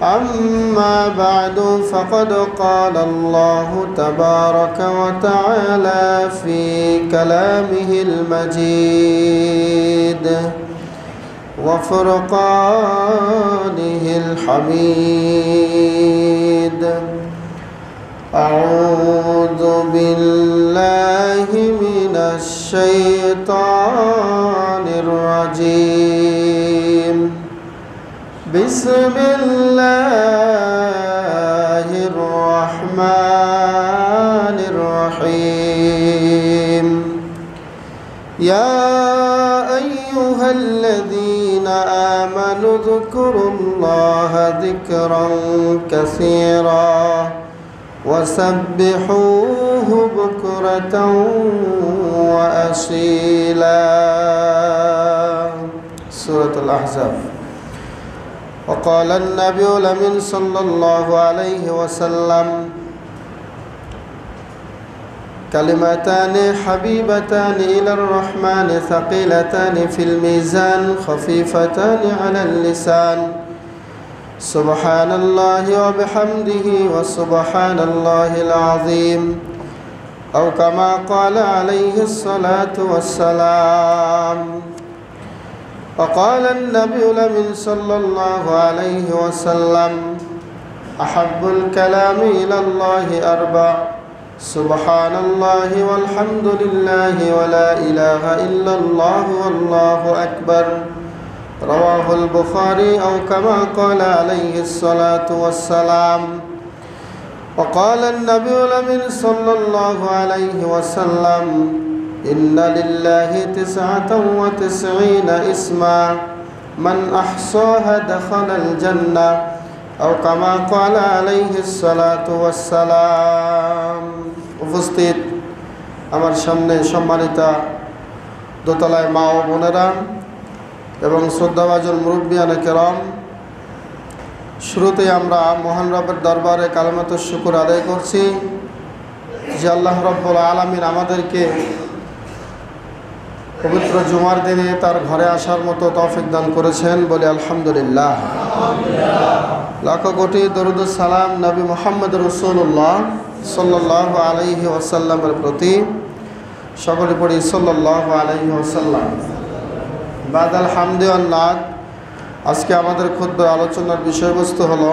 أما بعد فقد قال الله تبارك وتعالى في كلامه المجيد وفرقانه الحميد. أعوذ بالله من الشيطان الرجيم. بسم الله الرحمن الرحيم. يا أيها الذين آمنوا اذكروا الله ذكرا كثيرا وسبحوه بكرة وأصيلا. سورة الأحزاب. وقال النبي الأمين صلى الله عليه وسلم: كلمتان حبيبتان إلى الرحمن ثقيلتان في الميزان خفيفتان على اللسان سبحان الله وبحمده وسبحان الله العظيم، أو كما قال عليه الصلاة والسلام. وقال النبي الأمين صلى الله عليه وسلم: أحب الكلام إلى الله أربع: سبحان الله والحمد لله ولا إله إلا الله والله أكبر. رواه البخاري، أو كما قال عليه الصلاة والسلام. وقال النبي الأمين صلى الله عليه وسلم: إن لله 99 اسما من أحصاها دخل الجنة، أو كما قال عليه الصلاة والسلام. উপস্থিত আমার সামনে সম্মানিতা দোতলায় মা ও বোনেরা এবং শ্রদ্ধাভাজন মুরব্বিয়ানে কেরাম, শুরুতেই আমরা মহান রবের দরবারে কালেমাতুশ শুকর আদায় করছি যে আল্লাহ রাব্বুল আলামিন আমাদেরকে পবিত্র জুমার দিনে তার ঘরে আসার মতো তৌফিক দান করেছেন, বলে আলহামদুলিল্লাহ। লাখো কোটি দরুদ ও সালাম নবী মুহাম্মদ রাসূলুল্লাহ সাল্লাল্লাহু আলাইহি ওয়াসাল্লামের প্রতি। সকলে পড়ি সাল্লাল্লাহু আলাইহি ওয়াসাল্লাম। বাদাল হামদে ওয়ান নাত। আজকে আমাদের খুতবার আলোচনার বিষয়বস্তু হলো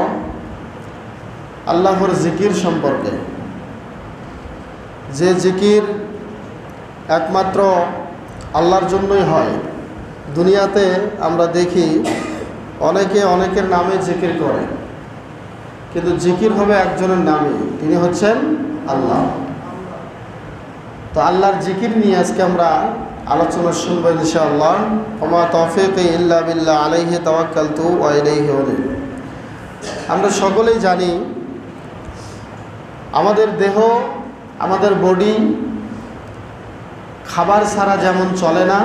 আল্লাহর জিকির সম্পর্কে। যে জিকির একমাত্র আল্লাহর জন্যই হয়। দুনিয়াতে আমরা দেখি অনেকে অনেকের নামে জিকির করে, কিন্তু জিকির হবে একজনের নামে, তিনি হচ্ছেন আল্লাহ। তো আল্লাহর জিকির নিয়ে আজকে আমরা আলোচনা শুনবো ইনশাআল্লাহ। ওমা তৌফিকি ইল্লা বিল্লাহ আলাইহি তাওয়াক্কালতু ওয়া ইলাইহি উনীব। আমরা সকলেই জানি আমাদের দেহ, আমাদের বডি খাবার ছাড়া যেমন চলে না,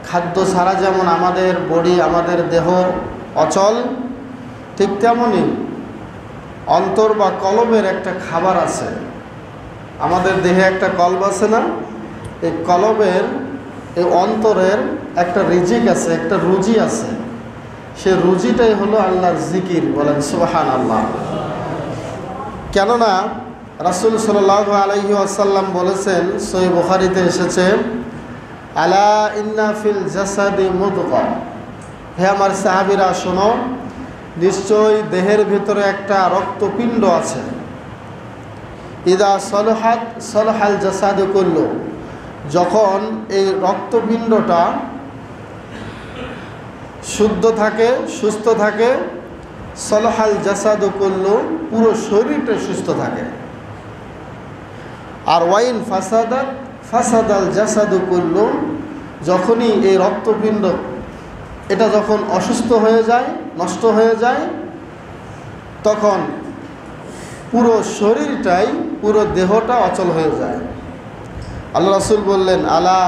খাদ্য ছাড়া যেমন আমাদের বডি, আমাদের দেহ অচল, ঠিক তেমনই অন্তর বা কলবের একটা খাবার আছে। আমাদের দেহে একটা কলব আছে না, এই কলবের, এই অন্তরের একটা রিজিক আছে, একটা রুজি আছে। সে রুজিটাই হলো আল্লাহর জিকির। বলেন সুবহানাল্লাহ। কেননা রাসূল সাল্লাল্লাহু আলাইহি ওয়াসাল্লাম বলেছেন, সহিহ বুখারীতে এসেছে, আলা ইন্না ফিল জাসাদি মুদগা। হে আমার সাহাবীরা শোনো, নিশ্চয়ই দেহের ভিতরে একটা রক্তপিণ্ড আছে। ইদা সলহাত সলহাল জাসাদু কুল্লু। যখন এই রক্তপিণ্ডটা শুদ্ধ থাকে, সুস্থ থাকে, সলহাল জাসাদু কুল্লু, পুরো শরীরটা সুস্থ থাকে। আর ওয়াইন ফাসাদাত ফাসাদাল জাসাদু কুল্লু। যখনই এই রক্তপিণ্ড এটা যখন অসুস্থ হয়ে যায়, নষ্ট হয়ে যায়, তখন পুরো শরীরটাই, পুরো দেহটা অচল হয়ে যায়। আল্লাহ রাসূল বললেন, আলা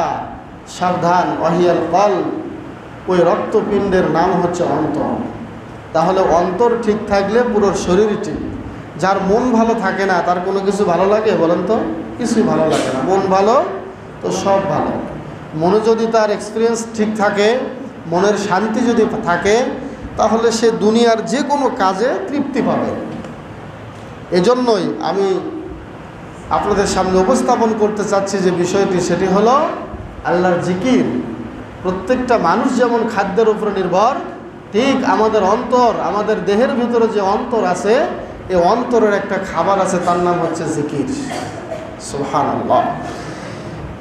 সাবধান, ওয়াহিয়াল কলব, ওই রক্তপিণ্ডের নাম হচ্ছে অন্তর। তাহলে অন্তর ঠিক থাকলে পুরো শরীর ঠিক। যার মন ভালো থাকে না তার কোনো কিছু ভালো লাগে? বলেন তো, কিছুই ভালো লাগে না। মন ভালো তো সব ভালো। মনে যদি তার এক্সপিরিয়েন্স ঠিক থাকে, মনের শান্তি যদি থাকে, তাহলে সে দুনিয়ার যে কোনো কাজে তৃপ্তি পাবে। এজন্যই আমি আপনাদের সামনে উপস্থাপন করতে চাচ্ছি যে বিষয়টি, সেটি হলো আল্লাহর জিকির। প্রত্যেকটা মানুষ যেমন খাদ্যের উপরে নির্ভর, ঠিক আমাদের অন্তর, আমাদের দেহের ভিতরে যে অন্তর আছে, এই অন্তরের একটা খাবার আছে, তার নাম হচ্ছে জিকির। সুবহানাল্লাহ।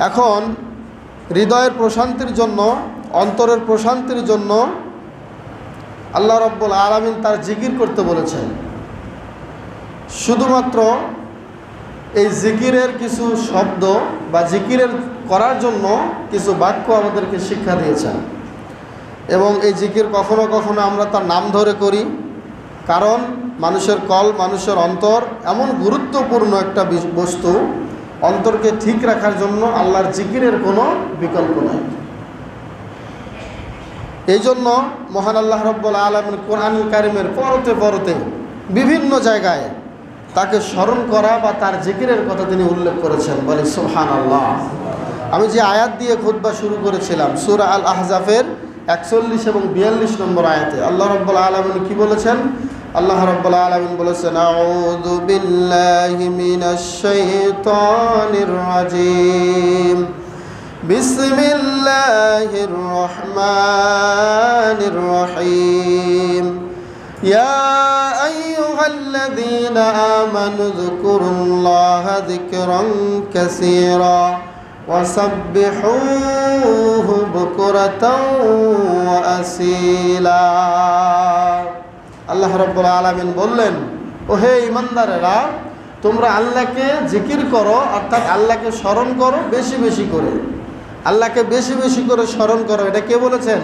এখন হৃদয়ের প্রশান্তির জন্য, অন্তরের প্রশান্তির জন্য আল্লাহ রাব্বুল আলামিন তার জিকির করতে বলেছেন। শুধুমাত্র এই জিকিরের কিছু শব্দ বা জিকিরের করার জন্য কিছু বাক্য আমাদেরকে শিক্ষা দিয়েছেন, এবং এই জিকির কখনো কখনো আমরা তার নাম ধরে করি, কারণ মানুষের কল, মানুষের অন্তর এমন গুরুত্বপূর্ণ একটা বস্তু, অন্তরকে ঠিক রাখার জন্য আল্লাহর জিকিরের কোনো বিকল্প নাই। এই জন্য মহান আল্লাহ রাব্বুল আলামিন কোরআনুল কারীমের পরতে পরতে বিভিন্ন জায়গায় তাকে স্মরণ করা বা তার জিকিরের কথা তিনি উল্লেখ করেছেন। বলি সুবহানাল্লাহ। আমি যে আয়াত দিয়ে খুতবা শুরু করেছিলাম, সূরা আল আহজাবের 41 এবং 42 নম্বর আয়াতে আল্লাহ রাব্বুল আলামিন কি বলেছেন? আল্লাহ রাব্বুল আলামিন বলেছেন, আউযু বিল্লাহি মিনাশ শাইতানির রাজীম, বিসমিল্লাহির রহমানির রহিম, ইয়া আইয়ুহাল্লাযীনা আমানু যকুরুল্লাহা যিকরান কাসীরা ওয়াসাব্বিহুহু বুকরাতাও ওয়া আসীলা। আল্লাহ রাব্বুল আলামিন বললেন, ও হে ঈমানদারেরা, তোমরা আল্লাহকে জিকির করো, অর্থাৎ আল্লাহকে স্মরণ করো বেশি বেশি করে। আল্লাহকে বেশি বেশি করে স্মরণ করো। এটা কে বলেছেন?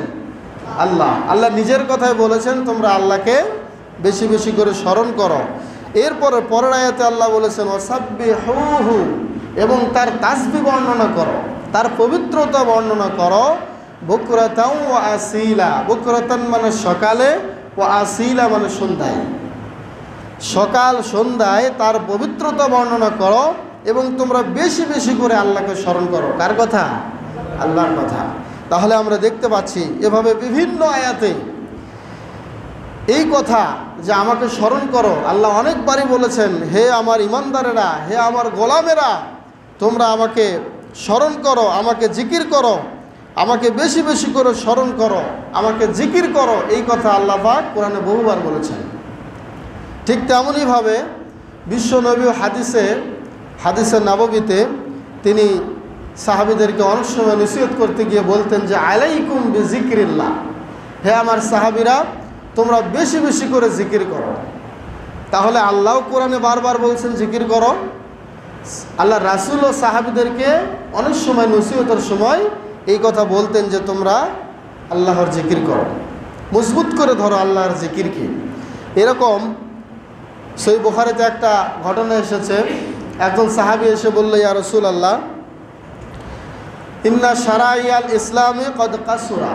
আল্লাহ। আল্লাহ নিজের কথাই বলেছেন, তোমরা আল্লাহকে বেশি বেশি করে স্মরণ করো। এরপরে পরের আয়াতে আল্লাহ বলেছেন, ওয়াসাব্বিহুহু, এবং তার তাসবিহ বর্ণনা করো, তার পবিত্রতা বর্ণনা করো, বুকরাতাও ওয়া আসীলা। বুকরাতান মানে সকালে, ওয়া আসীলা মানে সন্ধ্যায়। সকাল সন্ধ্যায় তার পবিত্রতা বর্ণনা করো, এবং তোমরা বেশি বেশি করে আল্লাহকে স্মরণ করো। কার কথা? আল্লাহর কথা। তাহলে আমরা দেখতে পাচ্ছি এভাবে বিভিন্ন আয়াতে এই কথা যে আমাকে স্মরণ করো, আল্লাহ অনেকবারই বলেছেন, হে আমার ঈমানদারেরা, হে আমার গোলামেরা, তোমরা আমাকে স্মরণ করো, আমাকে জিকির করো, আমাকে বেশি বেশি করে স্মরণ করো, আমাকে জিকির করো। এই কথা আল্লাহ পাক কোরআনে বহুবার বলেছেন। ঠিক তেমনইভাবে বিশ্বনবী হাদিসে নববীতে তিনি সাহাবীদেরকে অনেক সময় নসিহত করতে গিয়ে বলতেন যে, আলাইকুম বিজিক্রিল্লাহ, হে আমার সাহাবীরা, তোমরা বেশি বেশি করে জিকির করো। তাহলে আল্লাহ কোরআনে বারবার বলছেন জিকির করো। আল্লাহ রাসূল ও সাহাবীদেরকে অনেক সময় নসিহতের সময় এই কথা বলতেন যে তোমরা আল্লাহর জিকির করো, মজবুত করে ধরো আল্লাহর জিকিরকে। এরকম সহিহ বুখারীতে একটা ঘটনা এসেছে, একজন সাহাবী এসে বলল, ইয়া রাসূলুল্লাহ, ইন্না শারাইয়াল ইসলামে কদ কাসুরা,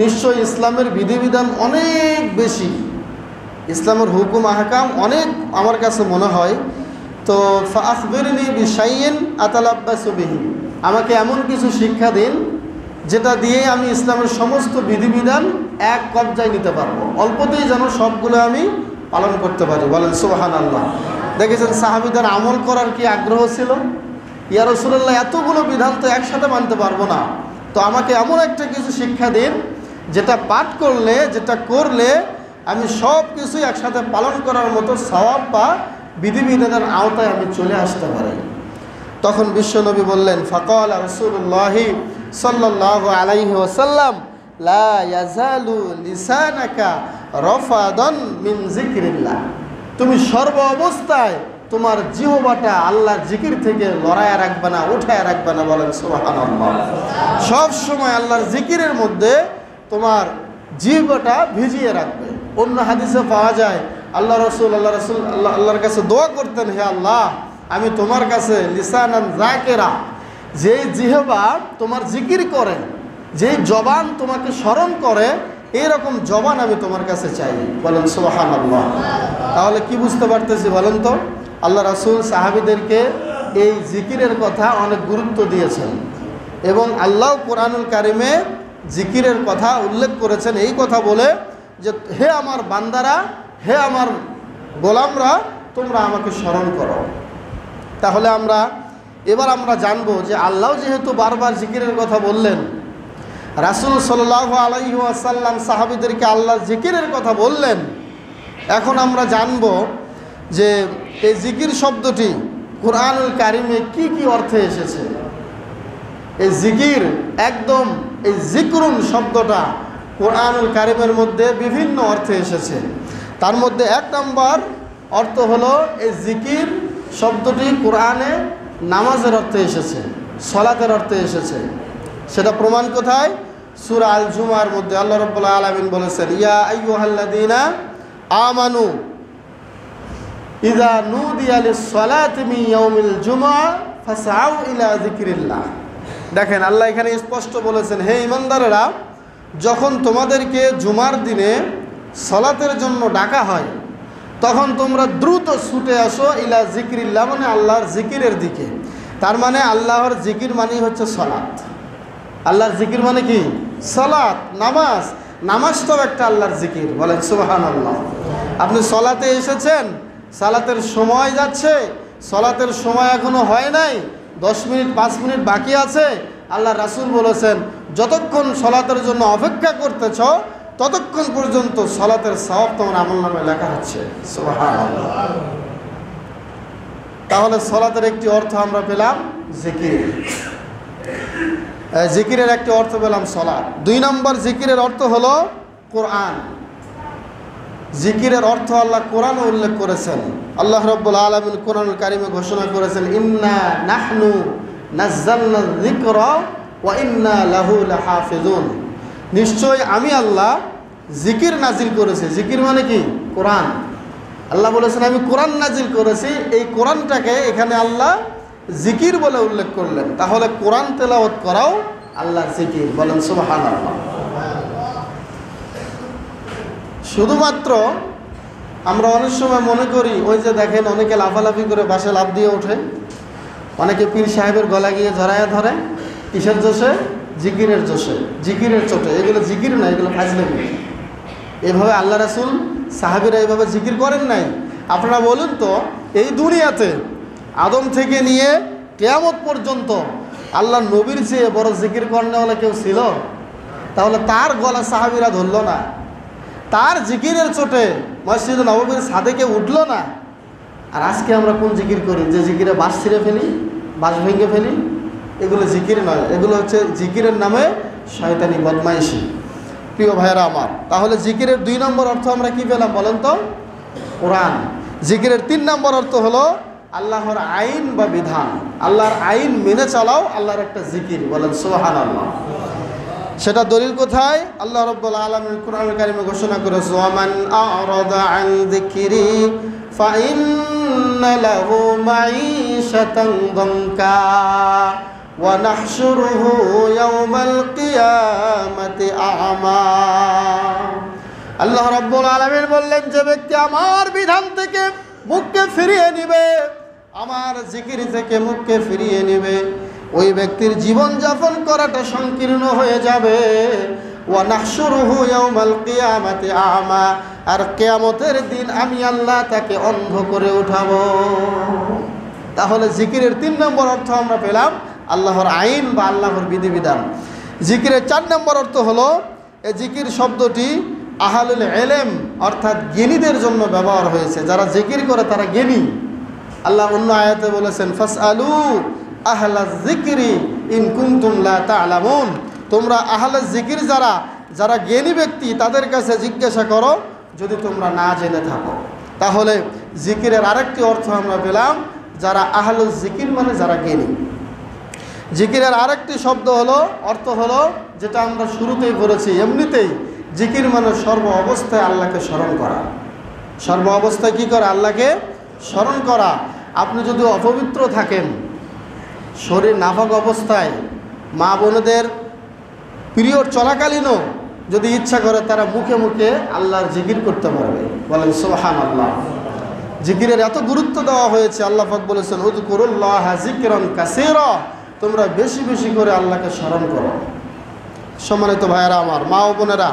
নিশ্চয় ইসলামের বিধিবিধান অনেক বেশি, ইসলামের হুকুম আহকাম অনেক আমার কাছে মনে হয়। তো ফাআখবিরনি বিশাইইন আতালাব্বাসু বিহি, আমাকে এমন কিছু শিক্ষা দিন যেটা দিয়ে আমি ইসলামের সমস্ত বিধিবিধান এক কবজায় নিতে পারবো, অল্পতেই যেন সবগুলো আমি পালন করতে পারি। বলেন সুবহানাল্লাহ। দেখেছেন সাহাবীদের আমল করার কি আগ্রহ ছিল। ইয়া রাসূলুল্লাহ, এতগুলো বিধান তো একসাথে মানতে পারবো না, তো আমাকে এমন একটা কিছু শিক্ষা দিন যেটা পাঠ করলে, যেটা করলে আমি সব কিছুই একসাথে পালন করার মতো সওয়াব বা বিধিবিধানের আওতায় আমি চলে আসতে পারি। তখন বিশ্বনবী বললেন, ফাকালা রাসূলুল্লাহি সাল্লাল্লাহু আলাইহি ওয়াসাল্লাম, লা ইয়াজালু লিসানাকা রাফাদান মিন যিকরিল্লাহ, তুমি সর্ব অবস্থায় তোমার জিহ্বাটা আল্লাহর জিকির থেকে লড়াইয়া রাখবে না, উঠায় রাখবে না। বলেন সুবহানাল্লাহ। সব সময় আল্লাহর জিকিরের মধ্যে তোমার জিহ্বাটা ভিজিয়ে রাখবে। অন্য হাদিসে পাওয়া যায় আল্লাহর আল্লাহর কাছে দোয়া করতেন, হে আল্লাহ, আমি তোমার কাছে লিসানান যাকিরা, যেই জিহ্বা তোমার জিকির করে, যেই জবান তোমাকে স্মরণ করে, এইরকম জবান আমি তোমার কাছে চাই। বলেন সুবহানাল্লাহ। তাহলে কি বুঝতে পারতেছি বলেন তো? আল্লাহ রাসূল সাহাবীদেরকে এই জিকিরের কথা অনেক গুরুত্ব দিয়েছেন, এবং আল্লাহ কোরআনুল কারিমে জিকিরের কথা উল্লেখ করেছেন এই কথা বলে যে হে আমার বান্দারা, হে আমার গোলামরা, তোমরা আমাকে স্মরণ করো। তাহলে এবার আমরা জানবো যে আল্লাহ যেহেতু বারবার জিকিরের কথা বললেন, রাসূল সাল্লাল্লাহু আলাইহি ওয়াসাল্লাম সাহাবীদেরকে আল্লাহ জিকিরের কথা বললেন, এখন আমরা জানব যে এই জিকির শব্দটি কুরআনুল কারিমে কি কি অর্থে এসেছে। এই জিকির একদম এই জিকরুন শব্দটা কুরআনুল কারিমের মধ্যে বিভিন্ন অর্থে এসেছে। তার মধ্যে এক নম্বর অর্থ হলো এই জিকির শব্দটি কোরআনে নামাজের অর্থে এসেছে, সলাতের অর্থে এসেছে। সেটা প্রমাণ কোথায়? সূরা আল জুমার মধ্যে আল্লাহ রাব্বুল আলামিন বলেছেন, ইয়া আইয়ুহাল্লাযীনা আমানু ইযা নুদিয়া লিস-সালাতি মিন ইয়াউমিল জুমআ ফাসআউ ইলা যিকরিল্লাহ। দেখেন আল্লাহ এখানে স্পষ্ট বলেছেন, হে ঈমানদারেরা, যখন তোমাদেরকে জুমার দিনে সালাতের জন্য ডাকা হয় তখন তোমরা দ্রুত ছুটে আসো ইলা যিকরিল্লাহ, মানে আল্লাহর জিকিরের দিকে। তার মানে আল্লাহর জিকির মানেই হচ্ছে সালাত। আল্লাহর জিকির মানে কি? সালাত, নামাজ। নামাজটাও একটা আল্লাহর জিকির, বলেন সুবহানাল্লাহ। আপনি সালাতে এসেছেন, সালাতের সময় যাচ্ছে, সালাতের সময় এখনো হয় নাই, 10 মিনিট 5 মিনিট বাকি আছে। আল্লাহ রাসূল বলেছেন, যতক্ষণ সালাতের জন্য অপেক্ষা করতেছ ততক্ষণ পর্যন্ত সালাতের সওয়াব তোমার আমলনামায় লেখা হচ্ছে। সুবহানাল্লাহ। তাহলে সালাতের একটি অর্থ আমরা পেলাম জিকির, জিকিরের একটি অর্থ পেলাম সালাত। 2 নম্বর জিকিরের অর্থ হলো কোরআন। জিকিরের অর্থ আল্লাহ কোরআনে উল্লেখ করেছেন। আল্লাহ রাব্বুল আলামিন কোরআনুল কারিমে ঘোষণা করেছেন, ইন্না নাহনু নাযালনা যিকরা ওয়া ইন্না লাহু লাহাফিজুন। নিশ্চয় আমি আল্লাহ জিকির নাজিল করেছি। জিকির মানে কি? কোরআন। আল্লাহ বলেছেন আমি কোরআন নাজিল করেছি। এই কোরআনটাকে এখানে আল্লাহ জিকির বলে উল্লেখ করলেন। তাহলে কোরআন তেলাওয়াত করাও আল্লাহর জিকির, বলেন সুবহানাল্লাহ। শুধুমাত্র আমরা অনেক সময় মনে করি, ওই যে দেখেন অনেকে লাফালাফি করে বাসে লাফ দিয়ে ওঠে, অনেকে পীর সাহেবের গলা গিয়ে জড়ায়া ধরে, কিসের জোশে? জিকিরের জোশে, জিকিরের চোটে। এগুলো জিকির না, এগুলো ফাজলামি। এভাবে আল্লাহ রাসূল সাহাবীরা এইভাবে জিকির করেন নাই। আপনারা বলুন তো, এই দুনিয়াতে আদম থেকে নিয়ে কিয়ামত পর্যন্ত আল্লাহ নবীর চেয়ে বড় জিকির করেনওয়ালা কেউ ছিল? তাহলে তার গলা সাহাবীরা ধরল না, তার জিকিরের চোটে মসজিদে নববীর ছাদে কেউ উঠল না। আর আজকে আমরা কোন জিকির করি? যে জিকিরে বাঁশ ছিঁড়ে ফেলি, বাঁশ ভেঙে ফেলি। এগুলো জিকির নয়, এগুলো হচ্ছে জিকিরের নামে শয়তানি বদমাইশি। প্রিয় ভাইয়েরা আমার, তাহলে জিকিরের 2 নম্বর অর্থ আমরা কি পেলাম বলেন তো? কোরআন। জিকিরের 3 নম্বর অর্থ হলো আল্লাহর আইন বা বিধান। আল্লাহর আইন মেনে চলাও আল্লাহর একটা জিকির, বলেন সুবহানাল্লাহ। সেটা দলিল কোথায়? আল্লাহ রাব্বুল আলামিন কোরআনুল কারিমে ঘোষণা করেছে, ওয়ামান আ'রাদা আন যিকরি ফাইন্না লাহু মাঈশাতান দানকা ওয়া নাহশুরুহু ইয়াওমাল কিয়ামাতি আ'মা। আল্লাহ রাব্বুল আলামিন বললেন, যে ব্যক্তি আমার বিধান থেকে মুখকে ফিরিয়ে নিবে, আমার জিকির থেকে মুখকে ফিরিয়ে নিবে, ওই ব্যক্তির জীবনযাপন করাটা সংকীর্ণ হয়ে যাবে। ওয়া নাহশুরুহু ইয়াওমাল কিয়ামাতি আ'মা, আর কিয়ামতের দিন আমি আল্লাহ তাকে অন্ধ করে উঠাবো। তাহলে জিকিরের 3 নম্বর অর্থ আমরা পেলাম আল্লাহর আইন বা আল্লাহর বিধিবিধান। জিকিরের 4 নম্বর অর্থ হলো, এই জিকির শব্দটি আহলুল ইলম অর্থাৎ জ্ঞানীদের জন্য ব্যবহার হয়েছে। যারা জিকির করে তারা জ্ঞানী। আল্লাহ অন্য আয়াতে বলেছেন, ফাসআলু আহলাজ যিকরি ইন কুনতুম লা তা'লামুন। তোমরা আহলাজ যিকির যারা জ্ঞানী ব্যক্তি তাদের কাছে জিজ্ঞাসা করো যদি তোমরা না জেনে থাকো। তাহলে জিকিরের আরেকটি অর্থ আমরা পেলাম, যারা আহলুজ যিকির মানে যারা জ্ঞানী। জিকিরের আরেকটি শব্দ হলো, অর্থ হলো, যেটা আমরা শুরুতেই বলেছি, এমনিতেই জিকির মানে সর্ব অবস্থায় আল্লাহকে স্মরণ করা। সর্ব অবস্থায় কী করা? আল্লাহকে স্মরণ করা। আপনি যদি অপবিত্র থাকেন, শরীর নাফাক অবস্থায়, মা বোনদের পিরিয়ড চলাকালীনও যদি ইচ্ছা করে তারা মুখে মুখে আল্লাহর জিকির করতে পারবে, বলেন সুবহানাল্লাহ। জিকিরের এত গুরুত্ব দেওয়া হয়েছে। আল্লাহ পাক বলেছেন, উযকুরুল্লাহ যিকরান কাসীরা, তোমরা বেশি বেশি করে আল্লাহকে স্মরণ করো। সম্মানিত ভাইয়েরা আমার, মা ও বোনেরা,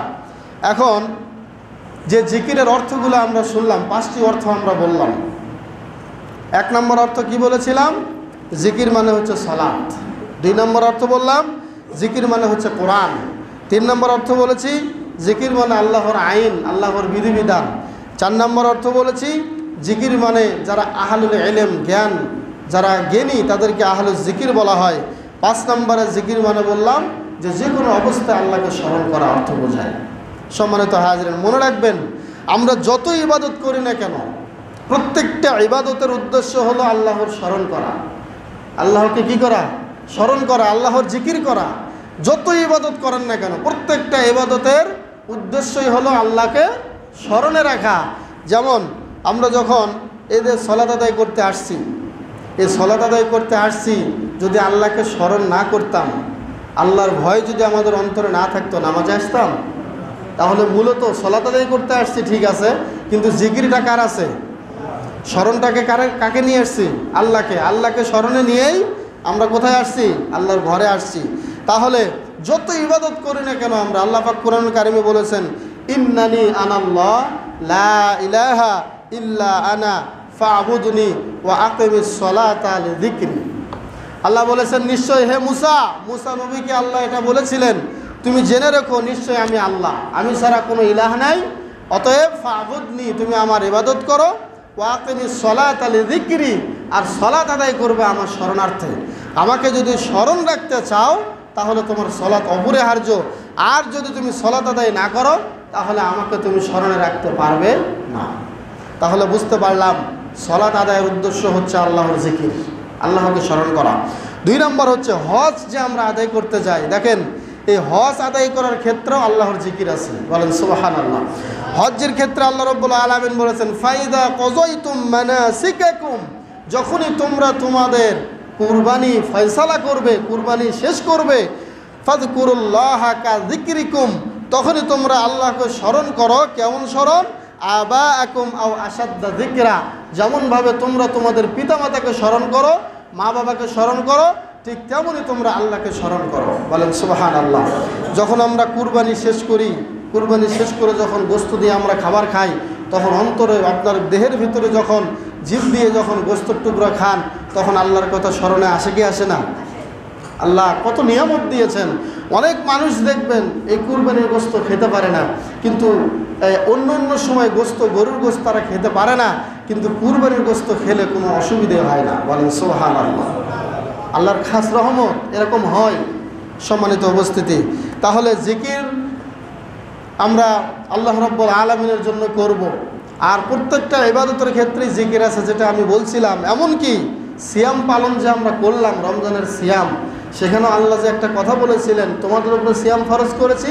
এখন যে জিকিরের অর্থগুলো আমরা শুনলাম, 5টি অর্থ আমরা বললাম। 1 নম্বর অর্থ কি বলেছিলাম? জিকির মানে হচ্ছে সালাত। 2 নম্বর অর্থ বললাম জিকির মানে হচ্ছে কোরআন। 3 নম্বর অর্থ বলেছি জিকির মানে আল্লাহর আইন, আল্লাহর বিধিবিধান। 4 নম্বর অর্থ বলেছি জিকির মানে যারা আহলুল ইলম, জ্ঞান, যারা জ্ঞানী তাদেরকে আহলুল জিকির বলা হয়। 5 নম্বরে জিকির মানে বললাম যে কোনো অবস্থায় আল্লাহকে স্মরণ করা অর্থ বোঝায়। সম্মানিত হাজিরিন, মনে রাখবেন আমরা যত ইবাদত করি না কেন, প্রত্যেকটা ইবাদতের উদ্দেশ্য হলো আল্লাহর স্মরণ করা, আল্লাহকে কি করা? স্মরণ করা, আল্লাহর জিকির করা। যত ইবাদত করেন না কেন প্রত্যেকটা ইবাদতের উদ্দেশ্যই হলো আল্লাহকে স্মরণে রাখা। যেমন আমরা যখন এদের সলাত আদায় করতে আসছি, এই সলাত আদায় করতে আসছি যদি আল্লাহকে স্মরণ না করতাম, আল্লাহর ভয় যদি আমাদের অন্তরে না থাকতো, নামাজে আসতাম? তাহলে মূলত সলাত আদায় করতে আসছি ঠিক আছে, কিন্তু জিকিরটা কার আছে? স্মরণটাকে কাকে নিয়ে আসছি? আল্লাহকে। আল্লাহকে স্মরণে নিয়েই আমরা কোথায় আসছি? আল্লাহর ঘরে আসছি। তাহলে যত ইবাদত করি না কেন আমরা, আল্লাহ পাক কোরআনুল কারিমে বলেছেন ইন্নানি আনাল্লাহ লা ইলাহা ইল্লা আনা ফা'বুদনি ওয়া আকিমিস সলাতা লিযিকরি। আল্লাহ বলেছেন নিশ্চয় হে মুসা নবীকে আল্লাহ এটা বলেছিলেন, তুমি জেনে রেখো নিশ্চয় আমি আল্লাহ, আমি ছাড়া কোনো ইলাহ নাই, অতএব ফা'বুদনি, তুমি আমার ইবাদত করো, ওয়া আকিমিস সলাতা লিযিকরি, আর সলাত আদায় করবে আমার স্মরণার্থে। আমাকে যদি স্মরণ রাখতে চাও তাহলে তোমার সলাত অপরিহার্য, আর যদি তুমি সলাত আদায় না করো তাহলে আমাকে তুমি স্মরণে রাখতে পারবে না। তাহলে বুঝতে পারলাম সলাত আদায়ের উদ্দেশ্য হচ্ছে আল্লাহর জিকির, আল্লাহকে স্মরণ করা। 2 নম্বর হচ্ছে হজ যে আমরা আদায় করতে যাই, দেখেন এই হজ আদায় করার ক্ষেত্রেও আল্লাহর জিকির আছে, বলেন সুবহানাল্লাহ। হজ্জের ক্ষেত্রে আল্লাহ রাব্বুল আলামিন বলেছেন ফাইদা কযাইতুম মানাসিকাকুম, যখনই তোমরা তোমাদের কুরবানি ফয়সালা করবে, কুরবানি শেষ করবে, ফাযকুরুল্লাহা কাযিকরিকুম, তখনই তোমরা আল্লাহকে স্মরণ করো। কেমন স্মরণ? আবাআকুম আও আশাদ্দা যিকরা, যেমনভাবে তোমরা তোমাদের পিতামাতাকে স্মরণ করো, মা বাবাকে স্মরণ করো, ঠিক তেমনই তোমরা আল্লাহকে স্মরণ করো, বলেন সুবহানাল্লাহ। যখন আমরা কুরবানি শেষ করি, কুরবানি শেষ করে যখন গোশত দিয়ে আমরা খাবার খাই, তখন অন্তরে আপনার দেহের ভিতরে যখন জিভ দিয়ে যখন গোশতের টুকরা খান, তখন আল্লাহর কথা স্মরণে আসে কি আসে না? আল্লাহ কত নিয়ামত দিয়েছেন। অনেক মানুষ দেখবেন এই কুরবানির গোশত খেতে পারে না, কিন্তু অন্য সময় গোশত, গরুর গোশত তারা খেতে পারে না, কিন্তু কুরবানির গোশত খেলে কোনো অসুবিধে হয় না, বলেন সুবহানাল্লাহ। আল্লাহর খাস রহমত এরকম হয়। সম্মানিত উপস্থিতি, তাহলে জিকির আমরা আল্লাহ রাব্বুল আলামিনের জন্য করব। আর প্রত্যেকটা ইবাদতের ক্ষেত্রে জিকির আছে, যেটা আমি বলছিলাম। এমনকি সিয়াম পালন যে আমরা করলাম, রমজানের সিয়াম, সেখানেও আল্লাহ যে একটা কথা বলেছিলেন, তোমাদের উপরে সিয়াম ফরজ করেছি,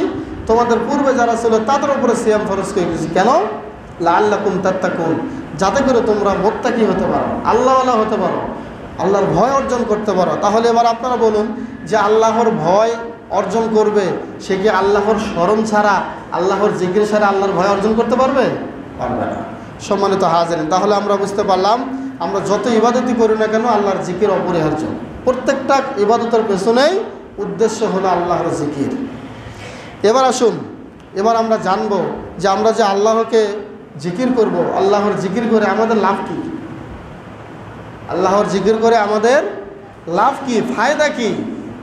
তোমাদের পূর্বে যারা ছিল তাদের উপরে সিয়াম ফরজ করেছি। কেন? লাআল্লাকুম তাত্তাকুন, যাতে করে তোমরা মুত্তাকি হতে পারো, আল্লাহওয়ালা হতে পারো, আল্লাহর ভয় অর্জন করতে পারো। তাহলে এবার আপনারা বলুন যে আল্লাহর ভয় অর্জন করবে সে কি আল্লাহর স্মরণ ছাড়া, আল্লাহর জিকির ছাড়া আল্লাহর ভয় অর্জন করতে পারবে? পারবে না। সম্মানিত হাজিরিন, তাহলে আমরা বুঝতে পারলাম আমরা যত ইবাদতই করি না কেন আল্লাহর জিকির অপরিহার্য। প্রত্যেকটা ইবাদতের পেছনেই উদ্দেশ্য হলো আল্লাহর জিকির। এবার আসুন, এবার আমরা জানব যে আমরা যে আল্লাহকে জিকির করব, আল্লাহর জিকির করে আমাদের লাভ কী? আল্লাহর জিকির করে আমাদের লাভ কি, ফায়দা কি,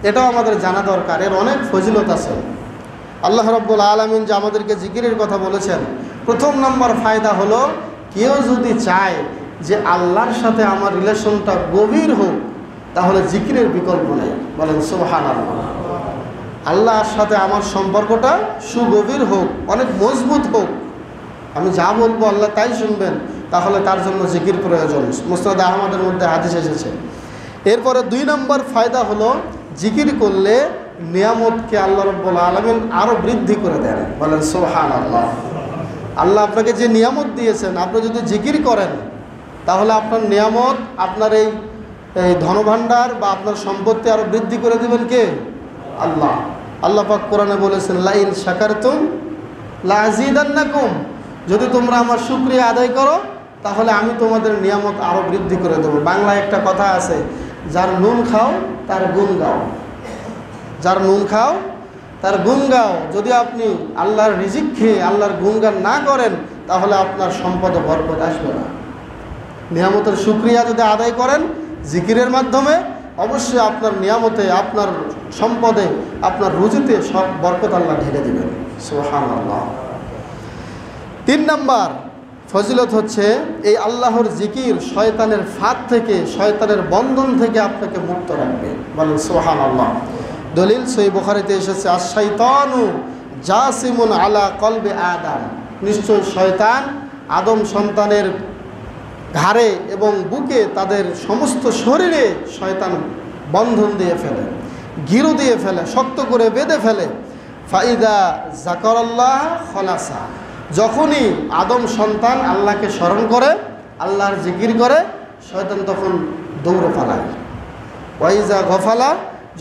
এটাও আমাদের জানা দরকার। এর অনেক ফজিলত আছে। আল্লাহ রাব্বুল আলামিন যে আমাদেরকে জিকিরের কথা বলেছেন, 1 নম্বর ফায়দা হলো কেউ যদি চায় যে আল্লাহর সাথে আমার রিলেশনটা গভীর হোক, তাহলে জিকিরের বিকল্প নেই, বলেন সুবহানাল্লাহ। আল্লাহর সাথে আমার সম্পর্কটা সুগভীর হোক, অনেক মজবুত হোক, আমি যা বলবো আল্লাহ তাই শুনবেন, তাহলে তার জন্য জিকির প্রয়োজন। মুসনাদ আহমদের মধ্যে হাদিস এসেছে। এরপরে 2 নম্বর ফায়দা হলো জিকির করলে নিয়ামতকে আল্লাহ রাব্বুল আলামিন আরও বৃদ্ধি করে দেন, বলেন সুবহানাল্লাহ। আল্লাহ আপনাকে যে নিয়ামত দিয়েছেন, আপনি যদি জিকির করেন তাহলে আপনার নিয়ামত, আপনার এই ধনভাণ্ডার বা আপনার সম্পত্তি আরও বৃদ্ধি করে দেবেন কে? আল্লাহ। আল্লাহ পাক কোরআনে বলেছেন লাইন শাকারতুম লাযিদান্নাকুম, যদি তোমরা আমার শুকরিয়া আদায় করো তাহলে আমি তোমাদের নিয়ামত আরও বৃদ্ধি করে দেবো। বাংলায় একটা কথা আছে, যার নুন খাও তার গুণ গাও, যার নুন খাও তার গুণ গাও। যদি আপনি আল্লাহর রিজিক খেয়ে আল্লাহর গুণগান না করেন তাহলে আপনার সম্পদে বরকত আসবে না। নিয়ামতের শুকরিয়া যদি আদায় করেন জিকিরের মাধ্যমে, অবশ্যই আপনার নিয়ামতে, আপনার সম্পদে, আপনার রুজিতে সব বরকত আল্লাহ ঢেলে দেবেন। সুবহানাল্লাহ। 3 নাম্বার ফজিলত হচ্ছে এই আল্লাহর জিকির শয়তানের ফাঁদ থেকে, শয়তানের বন্ধন থেকে আপনাকে মুক্ত রাখবে। বলেন সুবহানাল্লাহ। দলিল সহিহ বুখারীতে এসেছে, আশ-শাইতানু জাসিমুন আলা কলবে আদম। নিশ্চয় শয়তান আদম সন্তানের ঘাড়ে এবং বুকে, তাদের সমস্ত শরীরে শয়তান বন্ধন দিয়ে ফেলে, গিরু দিয়ে ফেলে, শক্ত করে বেঁধে ফেলে। ফাইদা যাকারাল্লাহ খলাসা। যখনই আদম সন্তান আল্লাহকে স্মরণ করে, আল্লাহর জিকির করে, শয়তান তখন দৌড়ে পালায়। ওয়াইজা গফালা।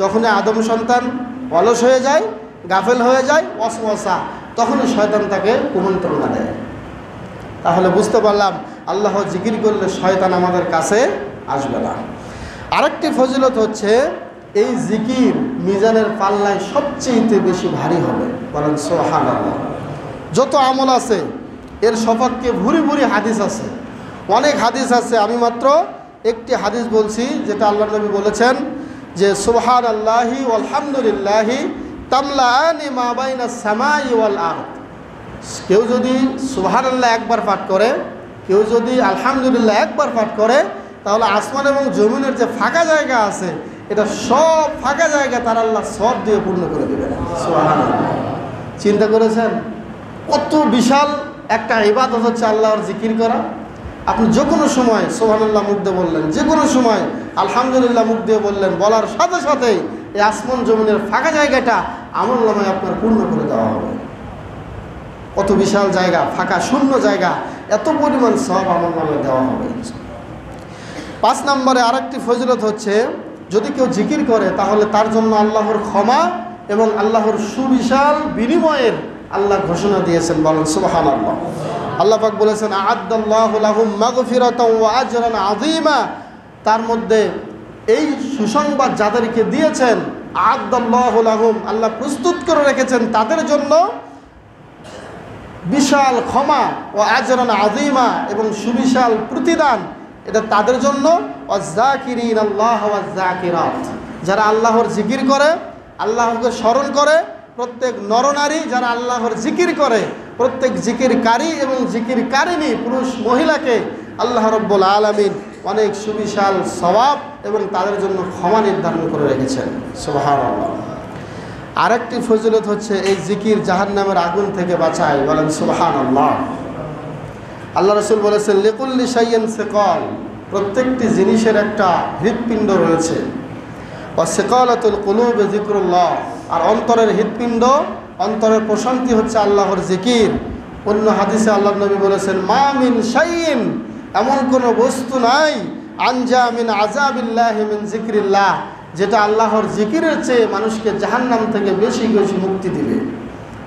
যখনই আদম সন্তান অলস হয়ে যায়, গাফেল হয়ে যায়, ওয়াসওয়াসা, তখনই শয়তান তাকে কুমন্ত্রণা দেয়। তাহলে বুঝতে পারলাম আল্লাহ জিকির করলে শয়তান আমাদের কাছে আসবে না। আরেকটি ফজিলত হচ্ছে এই জিকির মিজানের পাল্লায় সবচেয়ে বেশি ভারী হবে। বলেন সুবহানাল্লাহ। যত আমল আছে এর সপক্ষে ভুরি ভুরি হাদিস আছে, অনেক হাদিস আছে। আমি মাত্র একটি হাদিস বলছি, যেটা আল্লাহ নবী বলেছেন যে সুবহানাল্লাহি ওয়ালহামদুলিল্লাহি তামলাআনি মা বাইনাস সামাই ওয়াল আরদ। কেউ যদি সুবহানাল্লাহ একবার পাঠ করে, কেউ যদি আলহামদুলিল্লাহ একবার পাঠ করে, তাহলে আসমান এবং জমিনের যে ফাঁকা জায়গা আছে, এটা সব ফাঁকা জায়গা তার আল্লাহ সব দিয়ে পূর্ণ করে দেবেন। সুবহানাল্লাহ। চিন্তা করেছেন কত বিশাল একটা ইবাদত হচ্ছে আল্লাহর জিকির করা। আপনি যে কোনো সময় সুবহানাল্লাহ মুখ দিয়ে বললেন, যে কোনো সময় আলহামদুলিল্লাহ মুখ দিয়ে বললেন, বলার সাথে সাথেই এই আসমান জমিনের ফাঁকা জায়গাটা আমলনামায় আপনার পূর্ণ করে দেওয়া হবে। কত বিশাল জায়গা, ফাঁকা শূন্য জায়গা, এত পরিমাণ সব আমলনামায় দেওয়া হবে। 5 নম্বরে আরেকটি ফজিলত হচ্ছে, যদি কেউ জিকির করে তাহলে তার জন্য আল্লাহর ক্ষমা এবং আল্লাহর সুবিশাল বিনিময়ের আল্লাহ ঘোষণা দিয়েছেন। বলেন সুবহানাল্লাহ। আল্লাহ পাক বলেছেন, আ'আদ্দাল্লাহু লাহুম মাগফিরাতাও ওয়া আজরান আযীমা। তার মধ্যে এই সুসংবাদ যাদেরকে দিয়েছেন, আ'আদ্দাল্লাহু লাহুম, আল্লাহ প্রস্তুত করে রেখেছেন তাদের জন্য বিশাল ক্ষমা, ও আজরান আযীমা, এবং সুবিশাল প্রতিদান, এটা তাদের জন্য। ওয়াজ-যাকিরিন আল্লাহ ওয়াজ-যাকিরাত, যারা আল্লাহর জিকির করে, আল্লাহকে স্মরণ করে, প্রত্যেক নরনারী যারা আল্লাহর জিকির করে, প্রত্যেক জিকিরকারী এবং জিকিরকারিণী পুরুষ মহিলাকে আল্লাহ রাব্বুল আলামিন অনেক সুবিশাল সওয়াব এবং তাদের জন্য ক্ষমা নির্ধারণ করে রেখেছেন। সুবহানাল্লাহ। আরেকটি ফজিলত হচ্ছে এই জিকির জাহান্নামের আগুন থেকে বাঁচায়। বলেন সুবহানাল্লাহ। আল্লাহ রাসূল বলেছেন, লিকুল্লি শাইইন সিকাল, প্রত্যেকটি জিনিসের একটা হৃৎপিণ্ড রয়েছে। ওয়া সিকালাতুল কুলুবি যিকরুল্লাহ, আর অন্তরের হৃৎপিণ্ড, অন্তরের প্রশান্তি হচ্ছে আল্লাহর জিকির। অন্য হাদিসে আল্লাহ নবী বলেছেন, মা মিন শাইইন, এমন কোনো বস্তু নাই, আনজা মিন আযাবিল্লাহি মিন যিকরিল্লাহ, যেটা আল্লাহর জিকিরের চেয়ে মানুষকে জাহান্নাম থেকে বেশি বেশি মুক্তি দিবে।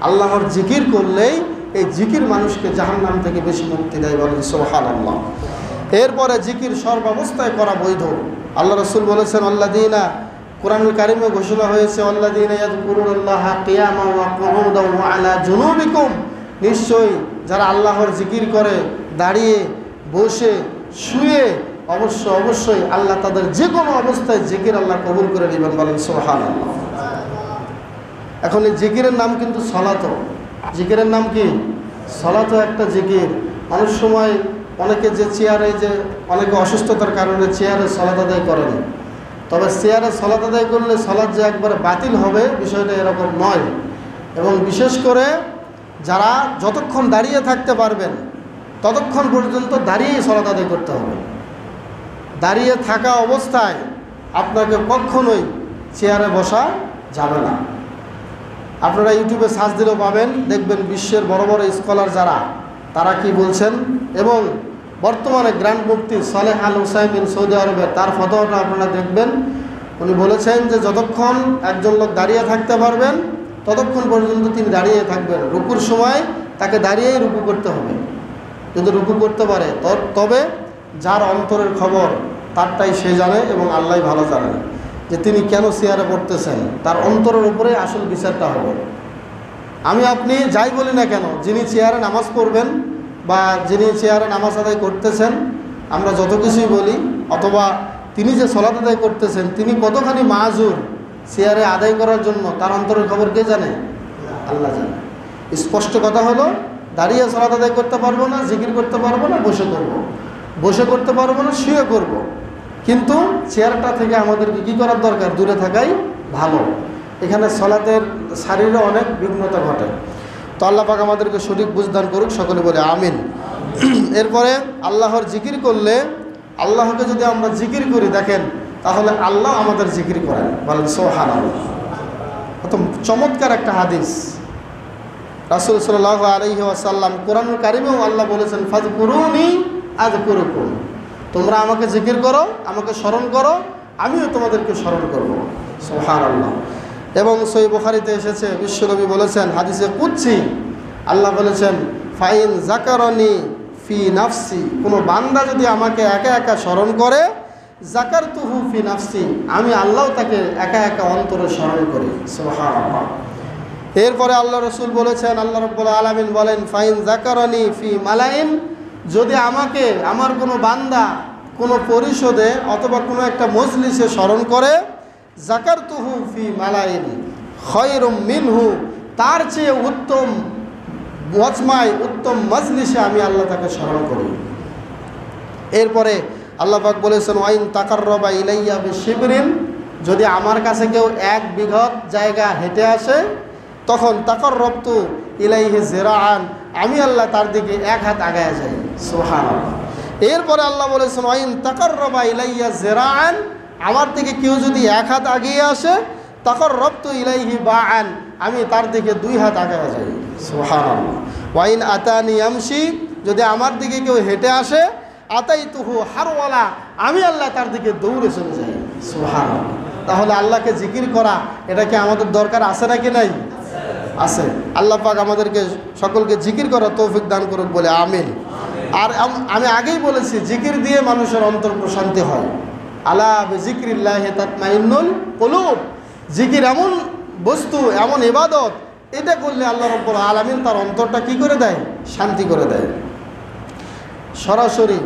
আল্লাহর জিকির করলেই এই জিকির মানুষকে জাহান্নাম থেকে বেশি মুক্তি দেয়। বলেন সুবহানাল্লাহ। এরপরে জিকির সর্বাবস্থায় করা বৈধ। আল্লাহ রাসূল বলেছেন, আল্লাযীনা, কুরআনুল কারীমে ঘোষণা হয়েছে, আল্লাযীনা ইয়াযকুরুনাল্লাহা কিয়ামান ওয়া কুউদান ওয়া আলা জুনুবিকুম, নিশ্চয়ই যারা আল্লাহর জিকির করে দাঁড়িয়ে, বসে, শুয়ে, অবশ্যই আল্লাহ তাদের যে কোনো অবস্থায় জিকির আল্লাহ কবুল করে নেবেন। বলেন সুবহানাল্লাহ। এখন এই জিকিরের নাম কিন্তু সলাতও। জিকিরের নাম কি? সলাতও একটা জিকির। অনেক সময় অনেকে যে চেয়ারে, যে অনেকে অসুস্থতার কারণে চেয়ারে সলাত আদায় করেন, তবে চেয়ারে সলাত আদায় করলে সলাত যে একবারে বাতিল হবে বিষয়টা এরকম নয়। এবং বিশেষ করে যারা যতক্ষণ দাঁড়িয়ে থাকতে পারবেন ততক্ষণ পর্যন্ত দাঁড়িয়েই সলাত আদায় করতে হবে। দাঁড়িয়ে থাকা অবস্থায় আপনাকে কখনোই চেয়ারে বসা যাবে না। আপনারা ইউটিউবে সার্চ দিলেও পাবেন, দেখবেন বিশ্বের বড় বড় স্কলার যারা, তারা কি বলছেন। এবং বর্তমানে গ্র্যান্ড মুফতি সালেহ আল হুসাইমিন সৌদি আরবের, তার ফতোয়াটা আপনারা দেখবেন। উনি বলেছেন যে যতক্ষণ একজন লোক দাঁড়িয়ে থাকতে পারবেন ততক্ষণ পর্যন্ত তিনি দাঁড়িয়ে থাকবেন। রুকুর সময় তাকে দাঁড়িয়েই রুকু করতে হবে। যদি রুকু করতে পারে তবে যার অন্তরের খবর তারটাই সে জানে এবং আল্লাহ ভালো জানেন। যে তিনি কেন চেয়ারে পড়তেছেন, তার অন্তরের উপরে আসল বিচারটা হবে। আমি আপনি যাই বলি না কেন, যিনি চেয়ারে নামাজ পড়বেন বা যিনি চেয়ারে নামাজ আদায় করতেছেন, আমরা যত কিছুই বলি, অথবা তিনি যে সলাত আদায় করতেছেন তিনি কতখানি মাজুর চেয়ারে আদায় করার জন্য, তার অন্তরের খবর কে জানে? আল্লাহ জানে। স্পষ্ট কথা হলো, দাঁড়িয়ে সলাত আদায় করতে পারবো না, জিকির করতে পারবো না, বসে করব, বসে করতে পারবো না, শুয়ে করব। কিন্তু চেয়ারটা থেকে আমাদেরকে কী করার দরকার? দূরে থাকাই ভালো। এখানে সলাতের শারীরে অনেক বিঘ্নতা ঘটে। তো আল্লাহ পাক আমাদেরকে সঠিক বুঝদান করুক, সকলে বলে আমিন। এরপরে আল্লাহর জিকির করলে, আল্লাহকে যদি আমরা জিকির করি, দেখেন তাহলে আল্লাহ আমাদের জিকির করেন। বলেন সুবহানাল্লাহ। কত চমৎকার একটা হাদিস। রাসূল সাল্লাল্লাহু আলাইহি ওয়াসাল্লাম কোরআনুল কারিমেও আল্লাহ বলেছেন, ফাযকুরুনি আযকুরুকুম, তোমরা আমাকে জিকির করো, আমাকে স্মরণ করো, আমিও তোমাদেরকে স্মরণ করব। সুবহানাল্লাহ। এবং সহিহ বুখারীতে এসেছে, বিশ্বনবী বলেছেন হাদিসে কুদসি, আল্লাহ বলেছেন, ফাইন যাকারনি ফি নাফসি, কোনো বান্দা যদি আমাকে একা একা স্মরণ করে, যাকারতুহু ফি নাফসি, আমি আল্লাহ তাকে একা একা অন্তরে স্মরণ করি। সুবহানাল্লাহ। এরপরে আল্লাহ রসুল বলেছেন, আল্লাহ রাব্বুল আলামিন বলেন, ফাইন যাকারনি ফি মালাইন, যদি আমাকে আমার কোনো বান্দা কোনো পরিষদে অথবা কোনো একটা মজলিসে স্মরণ করে, যাকারতুহু ফি মালাইন খায়রুম মিনহু, তার চেয়ে উত্তম মজমায়, উত্তম মজলিসে আমি আল্লাহ তাকে স্মরণ করি। এরপরে আল্লাহ পাক বলেছেন, ওয়াইন তাকাররাবা ইলাইয়া বিশিবরিন, যদি আমার কাছে কেউ 1 বিঘত জায়গা হেঁটে আসে, তখন তাকাররাবতু ইলাইহি জিরাআন, আমি আল্লাহ তার দিকে 1 হাত আগায়া যাই। সুবহানাল্লাহ। এরপরে আল্লাহ বলেছেন, ওয়াইন তাকাররাবা ইলাইয়া জিরাআন, আমার দিকে কেউ যদি 1 হাত আগিয়ে আসে, তাকাররাবতু ইলাইহি বাআন, আমি তার দিকে 2 হাত আগায়া যাই। সুবহানাল্লাহ। ওয়াইন আতানি ইয়ামশি, যদি আমার দিকে কেউ হেঁটে আসে, আতাইতুহু হারওয়ালা, আমি আল্লাহ তার দিকে দৌড়ে চলে যাই। সুবহানাল্লাহ। তাহলে আল্লাহকে জিকির করা, এটা কি আমাদের দরকার আছে নাকি নাই? আছে। আল্লাহ পাক আমাদেরকে সকলকে জিকির করার তৌফিক দান করুক, বলে আমিন। আর আমি আগেই বলেছি, জিকির দিয়ে মানুষের অন্তর প্রশান্তি হয়। আলা বিযিকরিল্লাহি তাতমাইন্নুল কুলুব, জিকির এমন বস্তু, এমন ইবাদত, এটা করলে আল্লাহ রাব্বুল আলামিন তার অন্তরটা কি করে দেয়? শান্তি করে দেয়। সরাসরি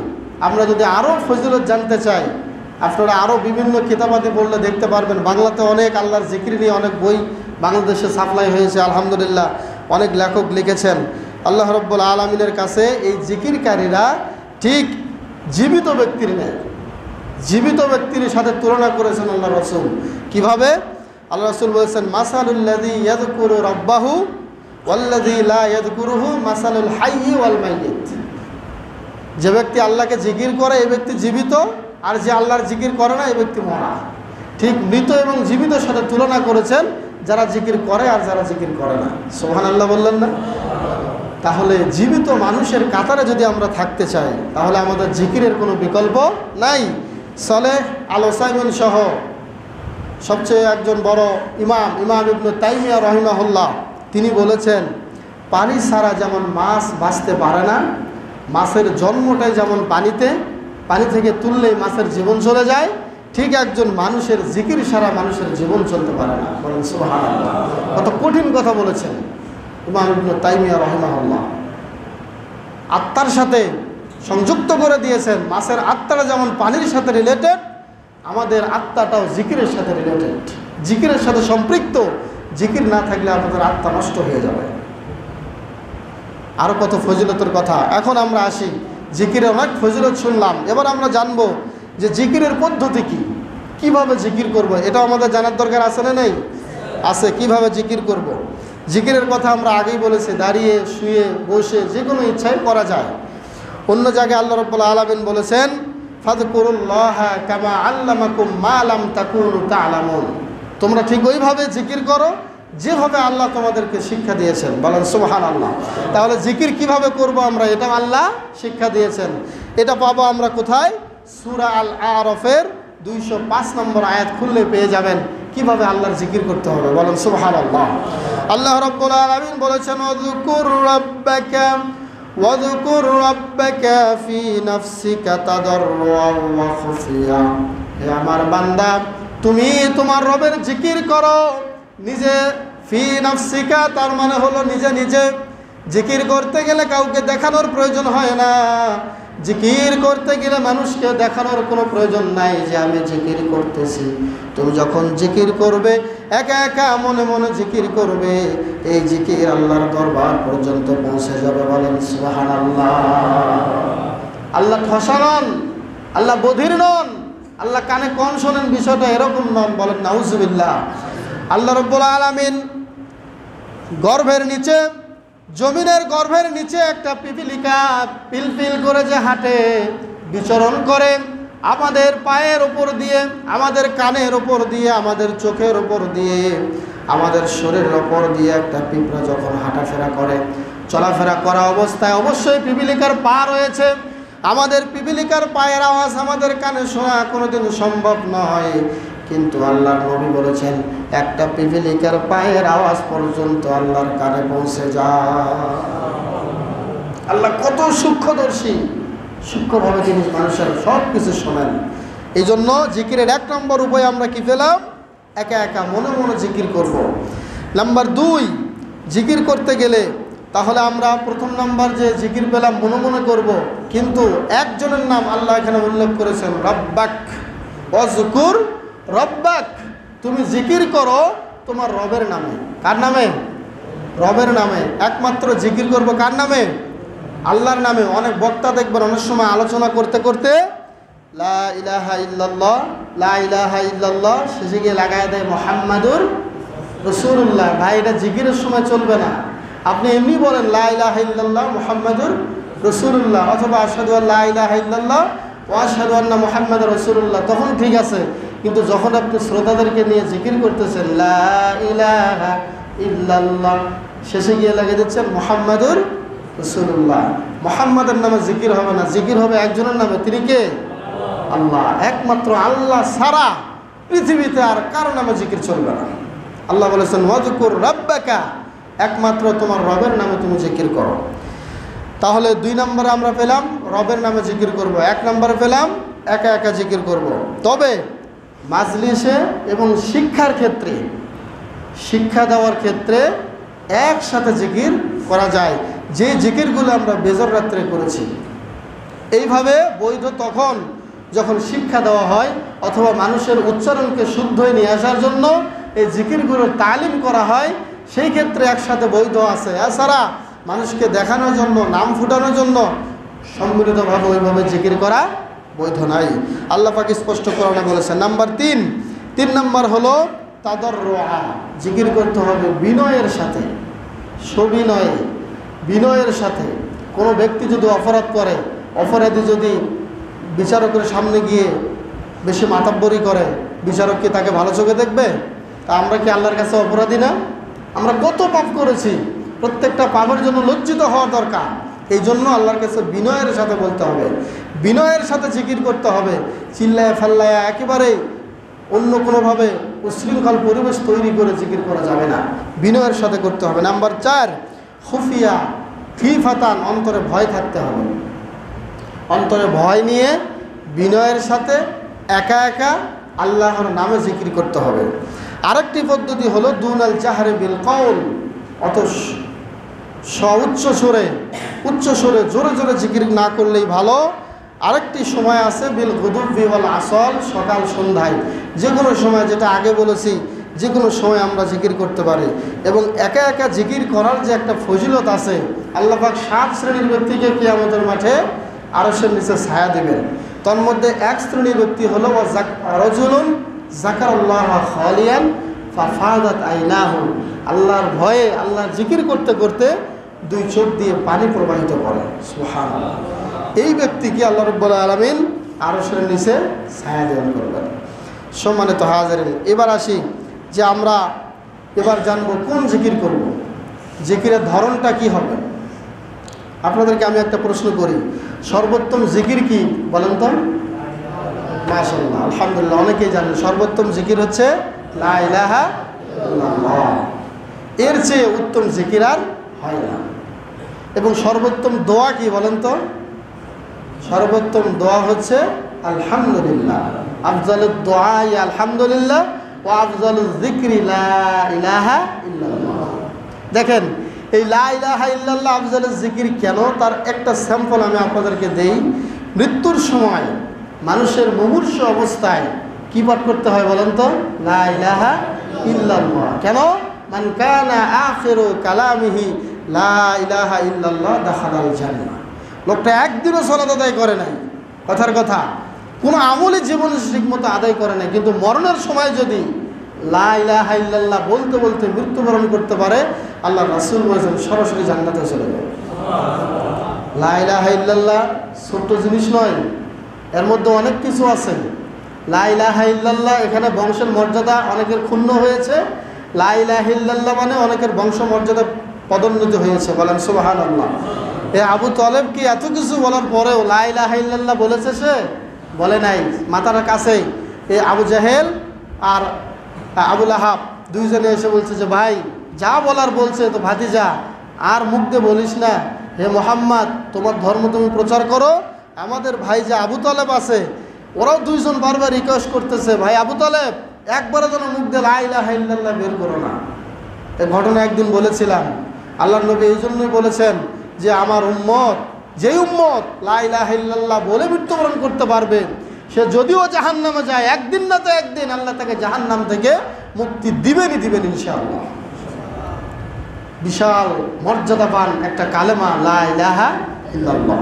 আমরা যদি আরও ফজিলত জানতে চাই, আপনারা আরও বিভিন্ন কিতাবাদি পড়লে দেখতে পারবেন, বাংলাতে অনেক আল্লাহর জিকির নিয়ে অনেক বই বাংলাদেশে সাপ্লাই হয়েছে, আলহামদুলিল্লাহ। অনেক লেখক লিখেছেন। আল্লাহ রাব্বুল আলামিনের কাছে এই জিকিরকারীরা ঠিক জীবিত ব্যক্তির নেয়, জীবিত ব্যক্তির সাথে তুলনা করেছেন আল্লাহ রসুল। কিভাবে? আল্লাহ রসুল বলেছেন, মাসালুল্লাযী ইয়াযকুরু রাব্বাহু ওয়াল্লাযী লা ইয়াযকুরুহু মাসালুল হাইয়্যি ওয়াল মাইয়িত, যে ব্যক্তি আল্লাহকে জিকির করে এই ব্যক্তি জীবিত, আর যে আল্লাহর জিকির করে না এই ব্যক্তি মরা। ঠিক মৃত এবং জীবিতের সাথে তুলনা করেছেন যারা জিকির করে আর যারা জিকির করে না। সুবহানাল্লাহ বললেন না? তাহলে জীবিত মানুষের কাতারে যদি আমরা থাকতে চাই, তাহলে আমাদের জিকিরের কোনো বিকল্প নাই। সালেহ আল ওসাইমিন সহ সবচেয়ে একজন বড় ইমাম ইবনে তাইমিয়া রাহিমাহুল্লাহ, তিনি বলেছেন, পানি ছাড়া যেমন মাছ বাঁচতে পারে না, মাছের জন্মটাই যেমন পানিতে, পানি থেকে তুললেই মাছের জীবন চলে যায়, ঠিক একজন মানুষের জিকির ছাড়া মানুষের জীবন চলতে পারে না। বলেন সুবহানাল্লাহ। কত কঠিন কথা বলেছেন ইমাম ইবনে তাইমিয়া রাহিমাহুল্লাহ। আত্মার সাথে সংযুক্ত করে দিয়েছেন, মাছের আত্মাটা যেমন পানির সাথে রিলেটেড, আমাদের আত্মাটাও জিকিরের সাথে রিলেটেড, জিকিরের সাথে সম্পৃক্ত। জিকির না থাকলে আমাদের আত্মা নষ্ট হয়ে যাবে। আরও কত ফজিলতের কথা। এখন আমরা আসি, জিকিরে অনেক ফজিলত শুনলাম, এবার আমরা জানবো যে জিকিরের পদ্ধতি কী, কীভাবে জিকির করব, এটা আমাদের জানার দরকার আছে না নেই? আছে। কিভাবে জিকির করব? জিকিরের কথা আমরা আগেই বলেছি, দাঁড়িয়ে, শুয়ে, বসে, যে কোনো ইচ্ছায় করা যায়। অন্য জায়গায় আল্লাহ রাব্বুল আলামিন বলেছেন, ফাযকুরুল্লাহা কামা আল্লামাকুম মা লাম তাকুনু তা'লামুন, তোমরা ঠিক ওইভাবে জিকির করো যেভাবে আল্লাহ তোমাদেরকে শিক্ষা দিয়েছেন। বলেন সুবহানাল্লাহ। তাহলে জিকির কিভাবে করব আমরা, এটা আল্লাহ শিক্ষা দিয়েছেন। এটা পাবো আমরা কোথায়? সূরা আল আরাফের 205 নম্বর আয়াত খুললে পেয়ে যাবেন কিভাবে আল্লাহর জিকির করতে হবে। বলেন সুবহানাল্লাহ। আল্লাহ রাব্বুল আলামিন বলেছেন, ওয়াযকুর রাব্বাকা ফি নাফসিকা তাদাররুআন ওয়া খুফিয়া, হে আমার বান্দা তুমি তোমার রবের জিকির করো নিজে, ফি নাফসিকা, তার মানে হলো নিজে নিজে। জিকির করতে গেলে কাউকে দেখানোর প্রয়োজন হয় না, জিকির করতে গেলে মানুষকে দেখানোর কোনো প্রয়োজন নাই যে আমি জিকির করতেছি। তুমি যখন জিকির করবে একা একা মনে মনে জিকির করবে, এই জিকির আল্লাহর দরবার পর্যন্ত পৌঁছে যাবে। বলেন সুবহানাল্লাহ। আল্লাহ ঠসা নন, আল্লাহ বধির নন, আল্লাহ কানে কম শোনেন বিষয়টা এরকম নন। বলেন নাউজুবিল্লাহ। আল্লাহ রাব্বুল আলামিন গর্ভের নিচে, জমিনের গর্ভের নিচে একটা পিপিলিকা পিলপিল করে যে হাঁটে, বিচরণ করে, আমাদের পায়ের ওপর দিয়ে, আমাদের কানের ওপর দিয়ে, আমাদের চোখের ওপর দিয়ে, আমাদের শরীরের ওপর দিয়ে একটা পিঁপড়া যখন হাঁটাফেরা করে, চলাফেরা করা অবস্থায় অবশ্যই পিপিলিকার পা রয়েছে। আমাদের পিপিলিকার পায়ের আওয়াজ আমাদের কানে শোনা কোনোদিন সম্ভব নয়, কিন্তু আল্লাহর নবী বলেছেন একটা পিপিলিকার পায়ের আওয়াজ পর্যন্ত আল্লাহর কানে পৌঁছে যায়। আল্লাহ কত সূক্ষ্মদর্শী, সূক্ষ্মভাবে জিনিস মানুষের সব কিছু শোনেন। এই জন্য জিকিরের 1 নম্বর উপায় আমরা কি পেলাম? একা একা মনে মনে জিকির করব। নাম্বার 2, জিকির করতে গেলে তাহলে আমরা প্রথম নাম্বার যে জিকির পেলাম মনে মনে করব, কিন্তু একজনের নাম আল্লাহ এখানে উল্লেখ করেছেন, রব্বাক ওয়াজকুর রব্বাক। তুমি জিকির করো তোমার রবের নামে। কার নামে? রবের নামে। একমাত্র জিকির করব কার নামে? আল্লাহর নামে। অনেক বক্তা দেখবেন অনেক সময় আলোচনা করতে করতে লা ইলাহা ইল্লাল্লাহ, লা ইলাহা ইল্লাল্লাহ শেষে গিয়ে লাগায় দেয় মুহাম্মাদুর রাসূলুল্লাহ। ভাই, এটা জিকিরের সময় চলবে না। আপনি এমনি বলেন লা ইলাহা ইল্লাল্লাহ মুহাম্মাদুর রাসূলুল্লাহ, অথবা আশহাদু আল্লা ইলাহা ইল্লাল্লাহ ওয়া আশহাদু আন্না মুহাম্মাদুর রাসূলুল্লাহ, তখন ঠিক আছে। কিন্তু যখন আপনি শ্রোতাদেরকে নিয়ে জিকির করতেছেন লা ইলাহা ইল্লাল্লাহ, শেষে গিয়ে লাগিয়ে দিচ্ছেন মুহাম্মাদুর রাসূলুল্লাহ, মুহাম্মাদের নামে জিকির হবে না, জিকির হবে একজনের নামে। তিনি কে? আল্লাহ। একমাত্র আল্লাহ ছাড়া পৃথিবীতে আর কারো নামে জিকির চলবে না। আল্লাহ বলেছেন ওয়াজকুর রাব্বাকা, একমাত্র তোমার রবের নামে তুমি জিকির করো। তাহলে 2 নম্বরে আমরা পেলাম রবের নামে জিকির করব, 1 নম্বরে পেলাম একা একা জিকির করব। তবে মাজলিসে এবং শিক্ষার ক্ষেত্রে, শিক্ষা দেওয়ার ক্ষেত্রে একসাথে জিকির করা যায়, যে জিকিরগুলো আমরা বেজর রাত্রে করেছি। এইভাবে বৈধ তখন যখন শিক্ষা দেওয়া হয় অথবা মানুষের উচ্চারণকে শুদ্ধ হয়ে নিয়ে আসার জন্য এই জিকিরগুলোর তালিম করা হয়, সেই ক্ষেত্রে একসাথে বৈধ আছে। এছাড়া মানুষকে দেখানোর জন্য, নাম ফুটানোর জন্য সম্মিলিতভাবে ওইভাবে জিকির করা বৈধ নাই। আল্লাহ পাক স্পষ্ট কোরআনে বলেছেন। নাম্বার 3 নম্বর হলো তাদাররুআ, জিকির করতে হবে বিনয়ের সাথে, সবিনয়ে, বিনয়ের সাথে। কোনো ব্যক্তি যদি অপরাধ করে, অপরাধী যদি বিচারকের সামনে গিয়ে বেশি মাতাব্বরি করে, বিচারক কি তাকে ভালো চোখে দেখবে? তা আমরা কি আল্লাহর কাছে অপরাধী না? আমরা কত পাপ করেছি, প্রত্যেকটা পাপের জন্য লজ্জিত হওয়া দরকার। এই জন্য আল্লাহর কাছে বিনয়ের সাথে বলতে হবে, বিনয়ের সাথে জিকির করতে হবে। চিল্লায়া ফাল্লায়া একেবারে অন্য কোনোভাবে উশৃঙ্খল পরিবেশ তৈরি করে জিকির করা যাবে না, বিনয়ের সাথে করতে হবে। নাম্বার 4 খুফিয়া খিফাতান, অন্তরে ভয় থাকতে হবে। অন্তরে ভয় নিয়ে বিনয়ের সাথে একা একা আল্লাহর নামে জিকির করতে হবে। আরেকটি পদ্ধতি হলো দুনাল জাহরে বিল কওল, অত উচ্চ সুরে জোরে জোরে জিকির না করলেই ভালো। আরেকটি সময় আছে বিল গুদুবি ওয়াল আসল, সকাল সন্ধ্যায়, যে কোনো সময়, যেটা আগে বলেছি, যে কোনো সময় আমরা জিকির করতে পারি। এবং একা একা জিকির করার যে একটা ফজিলত আছে, আল্লাহ পাক 7 শ্রেণীর ব্যক্তিকে কিয়ামতের মাঠে আরশের নিচে ছায়া দেবেন। তার মধ্যে 1 শ্রেণীর ব্যক্তি হলো রাজুলুন যাকারাল্লাহ খালিয়ান ফাফাদাত আইনাহু, আল্লাহর ভয়ে আল্লাহর জিকির করতে করতে 2 চোখ দিয়ে পানি প্রবাহিত করে। সুবহানাল্লাহ। এই ব্যক্তিকে আল্লাহ রাব্বুল আলামিন আরশের নিচে ছায়া দান করবেন। সম্মানিত হাজিরিন, এবার আসি যে আমরা এবার জানবো কোন জিকির করব, জিকিরের ধরনটা কি হবে। আপনাদেরকে আমি একটা প্রশ্ন করি, সর্বোত্তম জিকির কি বলেন তো? মাশাআল্লাহ, আলহামদুলিল্লাহ, অনেকেই জানেন সর্বোত্তম জিকির হচ্ছে লা ইলাহা ইল্লাল্লাহ। এর চেয়ে উত্তম জিকির আর হয় না। এবং সর্বোত্তম দোয়া কি বলেন তো? সর্বোত্তম দোয়া হচ্ছে আলহামদুলিল্লাহ, আফজালুদ দুআ আলহামদুলিল্লাহ ওয়া আফজালুজ যিকরি লা ইলাহা ইল্লাল্লাহ। দেখেন এই লা ইলাহা ইল্লাল্লাহ আফজালুজ যিকর কেন, তার একটা স্যাম্পল আমি আপনাদেরকে দেই। মৃত্যুর সময় মানুষের মুমূর্ষ অবস্থায় কি পাঠ করতে হয় বলেন তো? লা ইলাহা ইল্লাল্লাহ। কেন? মান কানা আখিরু কালামিহি লা ইলাহা ইল্লাল্লাহ দাখালাল জান্নাহ। লোকটা একদিনও সালাত আদায় করে নাই, কথার কথা কোনো আমলি জীবনে ঠিকমতো আদায় করে নাই, কিন্তু মরণের সময় যদি লা ইলাহা ইল্লাল্লাহ বলতে বলতে মৃত্যুবরণ করতে পারে, আল্লাহ রাসূল বলেছেন সরাসরি জান্নাতে চলে যাবে। লা ইলাহা ইল্লাল্লাহ ছোট্ট জিনিস নয়, এর মধ্যে অনেক কিছু আছে। লা ইলাহা ইল্লাল্লাহ, এখানে বংশের মর্যাদা অনেকের ক্ষুণ্ণ হয়েছে। লা ইলাহা ইল্লাল্লাহ মানে অনেকের বংশ মর্যাদা পদোন্নতি হয়েছে, বলেন সুবহানাল্লাহ। এ আবু তালেব কি এত কিছু বলার পরেও লা ইলাহা ইল্লাল্লাহ বলেছে? সে বলে নাই। মাথার কাছেই এ আবু জাহেল আর আবু লাহাব দুইজনে এসে বলছে যে ভাই যা বলার বলছে তো ভাতিজা আর মুখ দিয়ে বলিস না, হে মুহাম্মদ তোমার ধর্ম তুমি প্রচার করো। আমাদের ভাই যে আবু তালেব আছে ওরাও দুইজন বারবার রিকোয়েস্ট করতেছে, ভাই আবু তালেব একবারে যেন মুখ দিয়ে লা ইলাহা ইল্লাল্লাহ বের করো না। এই ঘটনা একদিন বলেছিলাম, আল্লাহর নবী এই জন্যই বলেছেন যে আমার উম্মত, যেই উম্মত লা ইলাহা ইল্লাল্লাহ বলে মৃত্যুবরণ করতে পারবে, সে যদিও জাহান্নামে যায় একদিন না তো একদিন আল্লাহ তাকে জাহান্নাম থেকে মুক্তি দিবেনই দিবেন ইনশাআল্লাহ। বিশাল মর্যাদাবান একটা কালেমা লা ইলাহা ইল্লাল্লাহ।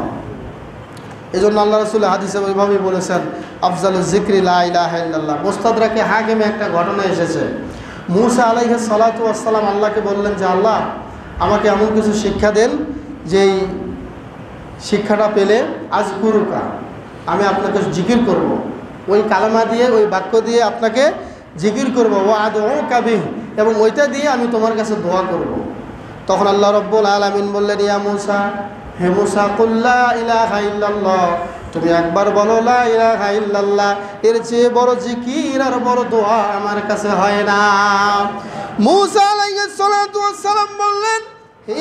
এই জন্য আল্লাহ রাসূল হাদিসে ওইভাবেই বলেছেন আফজালুজ যিকরি লা ইলাহা ইল্লাল্লাহ। মুস্তাদরাকে হাকিমে একটা ঘটনা এসেছে, মূসা আলাইহিস সালাতু ওয়াস সালাম আল্লাহকে বললেন যে আল্লাহ আমাকে এমন কিছু শিক্ষা দেন যেই শিক্ষাটা পেলে আযকুরুকা, আমি আপনাকে জিকির করব, ওই কালেমা দিয়ে ওই বাক্য দিয়ে আপনাকে জিকির করব, ওয়া আদউকা বিহি, এবং ওইটা দিয়ে আমি তোমার কাছে দোয়া করব। তখন আল্লাহ রাব্বুল আলামিন বললেন ইয়া মূসা, হে মূসা কুল লা ইলাহা ইল্লাল্লাহ, তুমি একবার বলো লা ইলাহা ইল্লাল্লাহ, এর চেয়ে বড় জিকির আর বড় দোয়া আমার কাছে হয় না। মূসা আলাইহিস সালাতু ওয়াস সালাম বললেন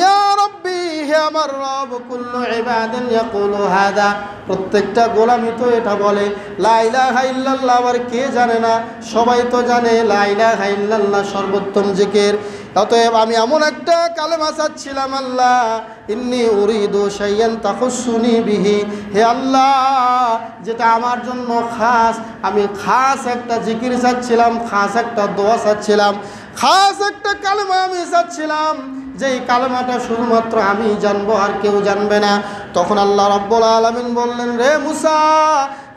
ইয়া রব্বি, হে আমার রব, কুল্লু ইবাদিন ইয়াকুলু হাদা, প্রত্যেকটা গোলামই তো এটা বলে লা ইলাহা ইল্লাল্লাহ, আবার কে জানে না? সবাই তো জানে লা ইলাহা ইল্লাল্লাহ সর্বোত্তম জিকির। অতএব আমি এমন একটা কালেমা চাচ্ছিলাম আল্লাহ, ইন্নী উরিদু শাইয়ান তাখুসুনি বিহি, হে আল্লাহ যেটা আমার জন্য খাস, আমি খাস একটা জিকির চাচ্ছিলাম, খাস একটা দোয়া চাচ্ছিলাম, খাস একটা কালেমা আমি চাচ্ছিলাম, যেই কালেমাটা শুধুমাত্র আমি জানবো আর কেউ জানবে না। তখন আল্লাহ রাব্বুল আলামিন বললেন রে মূসা,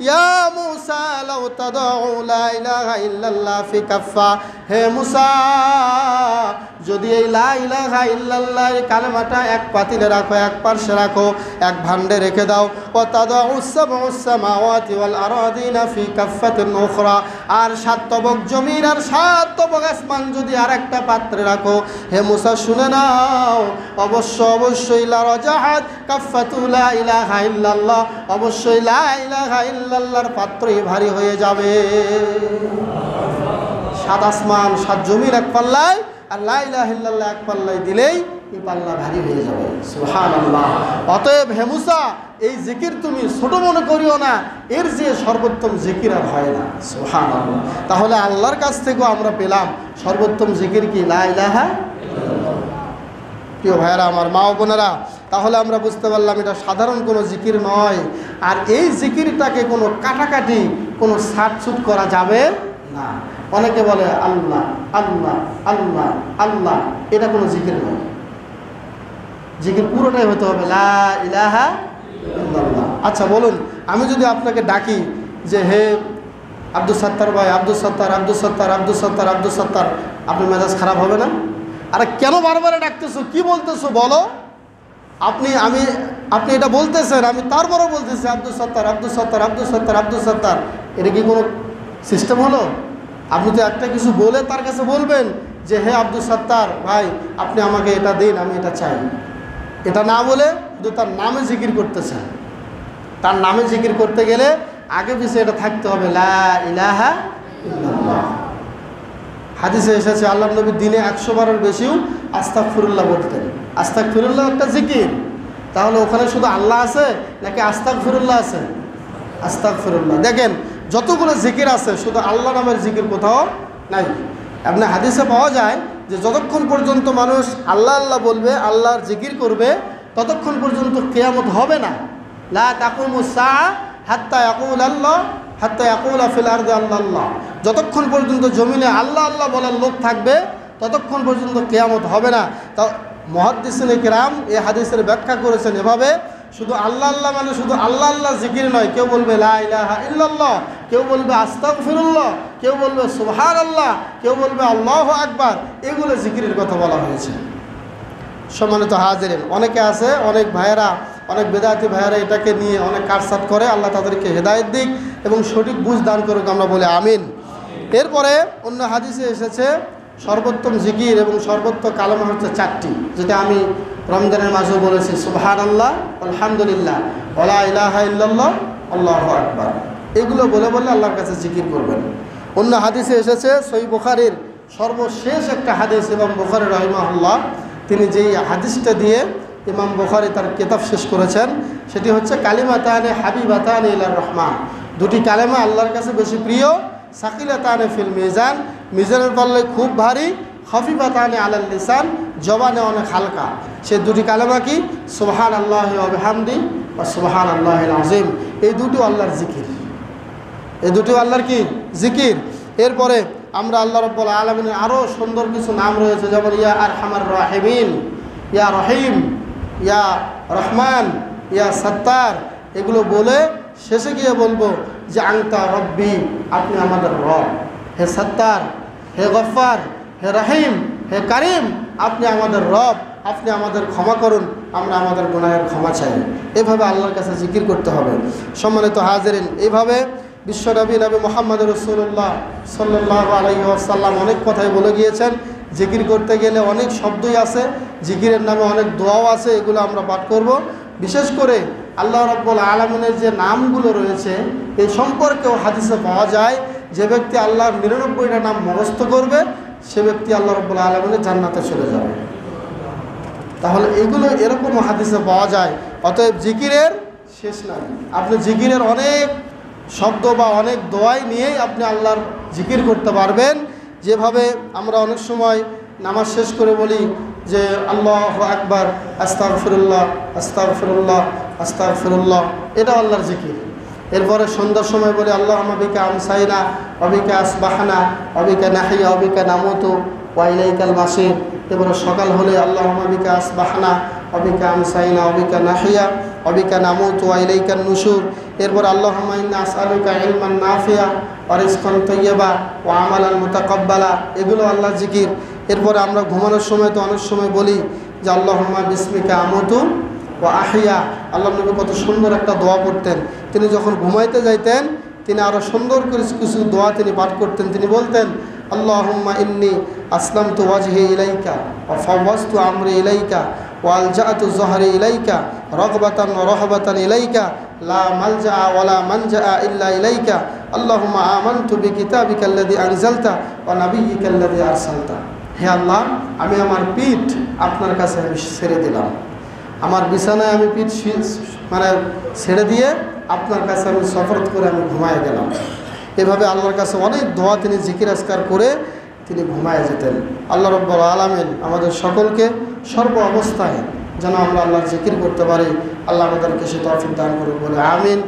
ইয়া মূসা লাউ তাদউ লা ইলাহা ইল্লাল্লাহ ফি কাফা, হে মূসা যদি এই লা ইলাহা ইল্লাল্লাহ এর কালেমাটা এক পাতিলে রাখো, এক পার্শ্বে রাখো, এক ভান্ডে রেখে দাও, ওয়া তাদউ সাবউস সামাওয়াতি ওয়াল আরাদিনা ফি কাফাতিন উখরা, আর 7 তবক জমিন আর 7 তবক আসমান যদি আরেকটা পাত্রে রাখো, হে মূসা শুনে নাও, অবশ্যই লা রাজাহাত কাফাতু লা ইলাহা ইল্লাল্লাহ, অবশ্যই লা ইলাহা ইল্লাল্লাহর পাত্রই ভারী হয়ে যাবে। 7 আসমান 7 জমিন এক পাল্লায় আর লা ইলাহা ইল্লাল্লাহ এক পাল্লায় দিলেই এই পাল্লা ভারী হয়ে যাবে। সুবহানাল্লাহ। অতএব হে মূসা এই জিকির তুমি ছোট মনে করিও না, এর যে সর্বোত্তম জিকির আর হয় না। সুবহানাল্লাহ। তাহলে আল্লাহর কাছ থেকেও আমরা পেলাম সর্বোত্তম জিকির কি? লা ইলাহা ইল্লাল্লাহ। প্রিয় ভাইয়েরা আমার, মা ও বোনেরা, তাহলে আমরা বুঝতে পারলাম এটা সাধারণ কোনো জিকির নয়, আর এই জিকিরটাকে কোনো কাটাকাটি কোনো ছাটছুট করা যাবে না। অনেকে বলে আল্লাহ আল্লাহ আল্লাহ আল্লাহ, এটা কোনো জিকির নয়। জিকির পুরোটাই হতে হবে লা ইলাহা ইল্লাল্লাহ। আচ্ছা বলুন, আমি যদি আপনাকে ডাকি যে হে আব্দুল সত্তার ভাই, আব্দুল সত্তার, আব্দুল সত্তার, আব্দুল সত্তার, আব্দুল সত্তার, আপনার মেজাজ খারাপ হবে না? আরে কেন বারবার ডাকতেছো, কি বলতেছো বলো? আপনি এটা বলতেছেন, আমি তারপরও বলতেছি আব্দুল সত্তার, আব্দুল সত্তার, আব্দুল সত্তার, আব্দুল সত্তার, এটা কি কোনো সিস্টেম হলো? আপনি তো একটা কিছু বলে তার কাছে বলবেন যে হে আব্দুল সত্তার ভাই আপনি আমাকে এটা দিন, আমি এটা চাই। এটা না বলে শুধু তার নামে জিকির করতেছেন। তার নামে জিকির করতে গেলে আগে পিছিয়ে এটা থাকতে হবে লা ইলাহা ইল্লাল্লাহ। হাদিসে এসেছে আল্লাহর নবী দিনে 100 বারের বেশিও আস্তাগফিরুল্লাহ বলতেন। আস্তাগফিরুল্লাহ একটা জিকির, তাহলে ওখানে শুধু আল্লাহ আছে নাকি আস্তাগফিরুল্লাহ আছে? আস্তাগফিরুল্লাহ। দেখেন যতগুলো জিকির আছে শুধু আল্লাহ নামের জিকির কোথাও নাই। আপনি হাদিসে পাওয়া যায় যে যতক্ষণ পর্যন্ত মানুষ আল্লাহ আল্লাহ বলবে, আল্লাহর জিকির করবে, ততক্ষণ পর্যন্ত কিয়ামত হবে না। লা তাকুমুস সাআ হাত্তা ইয়াকুল আল্লাহ হাত্তা ইয়াকুলা ফিল আরদি আল্লাহ। যতক্ষণ পর্যন্ত জমিনে আল্লাহ আল্লাহ বলার লোক থাকবে ততক্ষণ পর্যন্ত কিয়ামত হবে না। তা মুহাদ্দিসিনে কিরাম এই হাদিসের ব্যাখ্যা করেছেন এভাবে, শুধু আল্লাহ আল্লাহ মানে শুধু আল্লাহ আল্লাহ জিকির নয়। কেউ বলবে লা ইলাহা ইল্লাল্লাহ, কেউ বলবে আস্তাগফিরুল্লাহ, কেউ বলবে সুবহানাল্লাহ, কেউ বলবে আল্লাহু আকবার। এগুলো জিকিরের কথা বলা হয়েছে। সম্মানিত হাজিরিন, অনেকে আছে, অনেক ভাইয়েরা, অনেক বেদাতি ভাইয়েরা এটাকে নিয়ে অনেক কারসাত করে। আল্লাহ তাদেরকে হেদায়েত দিক এবং সঠিক বুঝ দান করুক, আমরা বলি আমিন। এরপরে অন্য হাদিসে এসেছে সর্বোত্তম জিকির এবং সর্বোত্তম কালেমা হচ্ছে 4টি, যেটা আমি রমজানের মাঝেও বলেছি, সুবহানাল্লাহ, আলহামদুলিল্লাহ, ওয়া লা ইলাহা ইল্লাল্লাহ, আল্লাহু আকবার। এগুলো বলে বলে আল্লাহর কাছে জিকির করবেন। অন্য হাদিসে এসেছে সহিহ বুখারীর সর্বশেষ একটা হাদিস, ইমাম বুখারী রাহিমাহুল্লাহ তিনি যেই হাদিসটা দিয়ে ইমাম বুখারী তার কিতাব শেষ করেছেন, সেটি হচ্ছে কালিমাতানে হাবিবাতানে ইলার রহমান। দুটি কালেমা আল্লাহর কাছে বেশি প্রিয়, সাকিলাতানে ফিল মিজান, মিজানের পাল্লায় খুব ভারী, খফিফাতানে আলাল লিসান, জবানে অনেক হালকা। সে দুটি কালেমা কি? সুবহানাল্লাহি ওয়া বিহামদি ওয়া সুবহানাল্লাহিল আযীম। এই দুটো আল্লাহর জিকির, এই দুটো আল্লাহর কি জিকির। এরপরে আমরা আল্লাহ রাব্বুল আলামিনের আরও সুন্দর কিছু নাম রয়েছে, যেমন ইয়া আরহামার রাহিমিন, ইয়া রহিম, ইয়া রহমান, ইয়া সত্তার। এগুলো বলে শেষে গিয়ে বলবো যে আংতা রব্বি, আপনি আমাদের রব। হে সত্তার, হে গফফার, হে রহিম, হে কারিম, আপনি আমাদের রব, আপনি আমাদের ক্ষমা করুন, আমরা আমাদের গুনাহের ক্ষমা চাই। এভাবে আল্লাহর কাছে জিকির করতে হবে। সম্মানিত হাজিরিন, এইভাবে বিশ্বনবী নবী মুহাম্মদ রাসূলুল্লাহ সাল্লাল্লাহু আলাইহি ওয়াসাল্লাম অনেক কথাই বলে গিয়েছেন। জিকির করতে গেলে অনেক শব্দই আছে, জিকিরের নামে অনেক দোয়াও আছে, এগুলো আমরা পাঠ করব। বিশেষ করে আল্লাহ রাব্বুল আলামিনের যে নামগুলো রয়েছে এই সম্পর্কেও হাদিসে পাওয়া যায়, যে ব্যক্তি আল্লাহর 99টা নাম মুখস্থ করবে সে ব্যক্তি আল্লাহ রাব্বুল আলামিনের জান্নাতে চলে যাবে। তাহলে এগুলো এরকম হাদিসে পাওয়া যায়। অতএব জিকিরের শেষ নাই। আপনি জিকিরের অনেক শব্দ বা অনেক দোয়াই নিয়েই আপনি আল্লাহর জিকির করতে পারবেন। যেভাবে আমরা অনেক সময় নামাজ শেষ করে বলি যে আল্লাহু আকবার, আস্তাগফিরুল্লাহ, আস্তাগফিরুল্লাহ, আস্তাগফিরুল্লাহ, এটা আল্লাহর জিকির। এরপরে সন্ধ্যার সময় বলি আল্লাহুম্মা বিকা আমসাইনা ওয়া বিকা আসবাহনা ওয়া বিকা নাহইয়া ওয়া বিকা নামুতু ওয়া ইলাইকাল মাসির। এরপরে সকাল হলে আল্লাহুম্মা বিকা আসবাহনা ওয়া বিকা আমসাইনা ওয়া বিকা নাহইয়া ওয়া বিকা নামুতু ওয়া ইলাইকান নুশুর। এরপর আল্লাহুম্মা ইন্না আসআলুকা ইলমান নাফিয়া ওয়া রিজকান তাইয়্যিবা ওয়া আমালান মুতাকাব্বালা। এগুলো আল্লাহর জিকির। এরপরে আমরা ঘুমানোর সময় তো অনেক সময় বলি যে আল্লাহুম্মা বিসমিকা আমুতু ওয়া আহিয়া। আল্লাহ নবী কত সুন্দর একটা দোয়া পড়তেন। তিনি যখন ঘুমাইতে যাইতেন তিনি আরও সুন্দর করে কিছু দোয়া তিনি পাঠ করতেন। তিনি বলতেন আল্লাহুম্মা ইন্নী আসলামতু ওয়াজহি ইলাইকা ওয়া ফাওয়াজতু আমরি ইলাইকা ওয়া আলজাআতু যহরি ইলাইকা রাগবাতান ওয়া রাহবাতান ইলাইকা লা মালজা ওয়া লা মানজা ইল্লা ইলাইকা আল্লাহুম্মা আমানতু বিকিতাবিকা আল্লাযী আনজালতা ওয়া নাবিয়্যিকা আল্লাযী আরসালতা। হে আল্লাহ, আমি আমার পিঠ আপনার কাছে আমি ছেড়ে দিলাম, আমার বিছানায় আমি পিঠ ছেড়ে দিয়ে আপনার কাছে আমি সফরত করে আমি ঘুমায় গেলাম। এভাবে আল্লাহর কাছে অনেক দোয়া তিনি জিকির আজকার করে তিনি ঘুমায় যেতেন। আল্লাহ রাব্বুল আলামিন আমাদের সকলকে সর্ব অবস্থায় যেন আমরা আল্লাহর জিকির করতে পারি, আল্লাহ আমাদেরকে সে তৌফিক দান করুন বলে আমিন।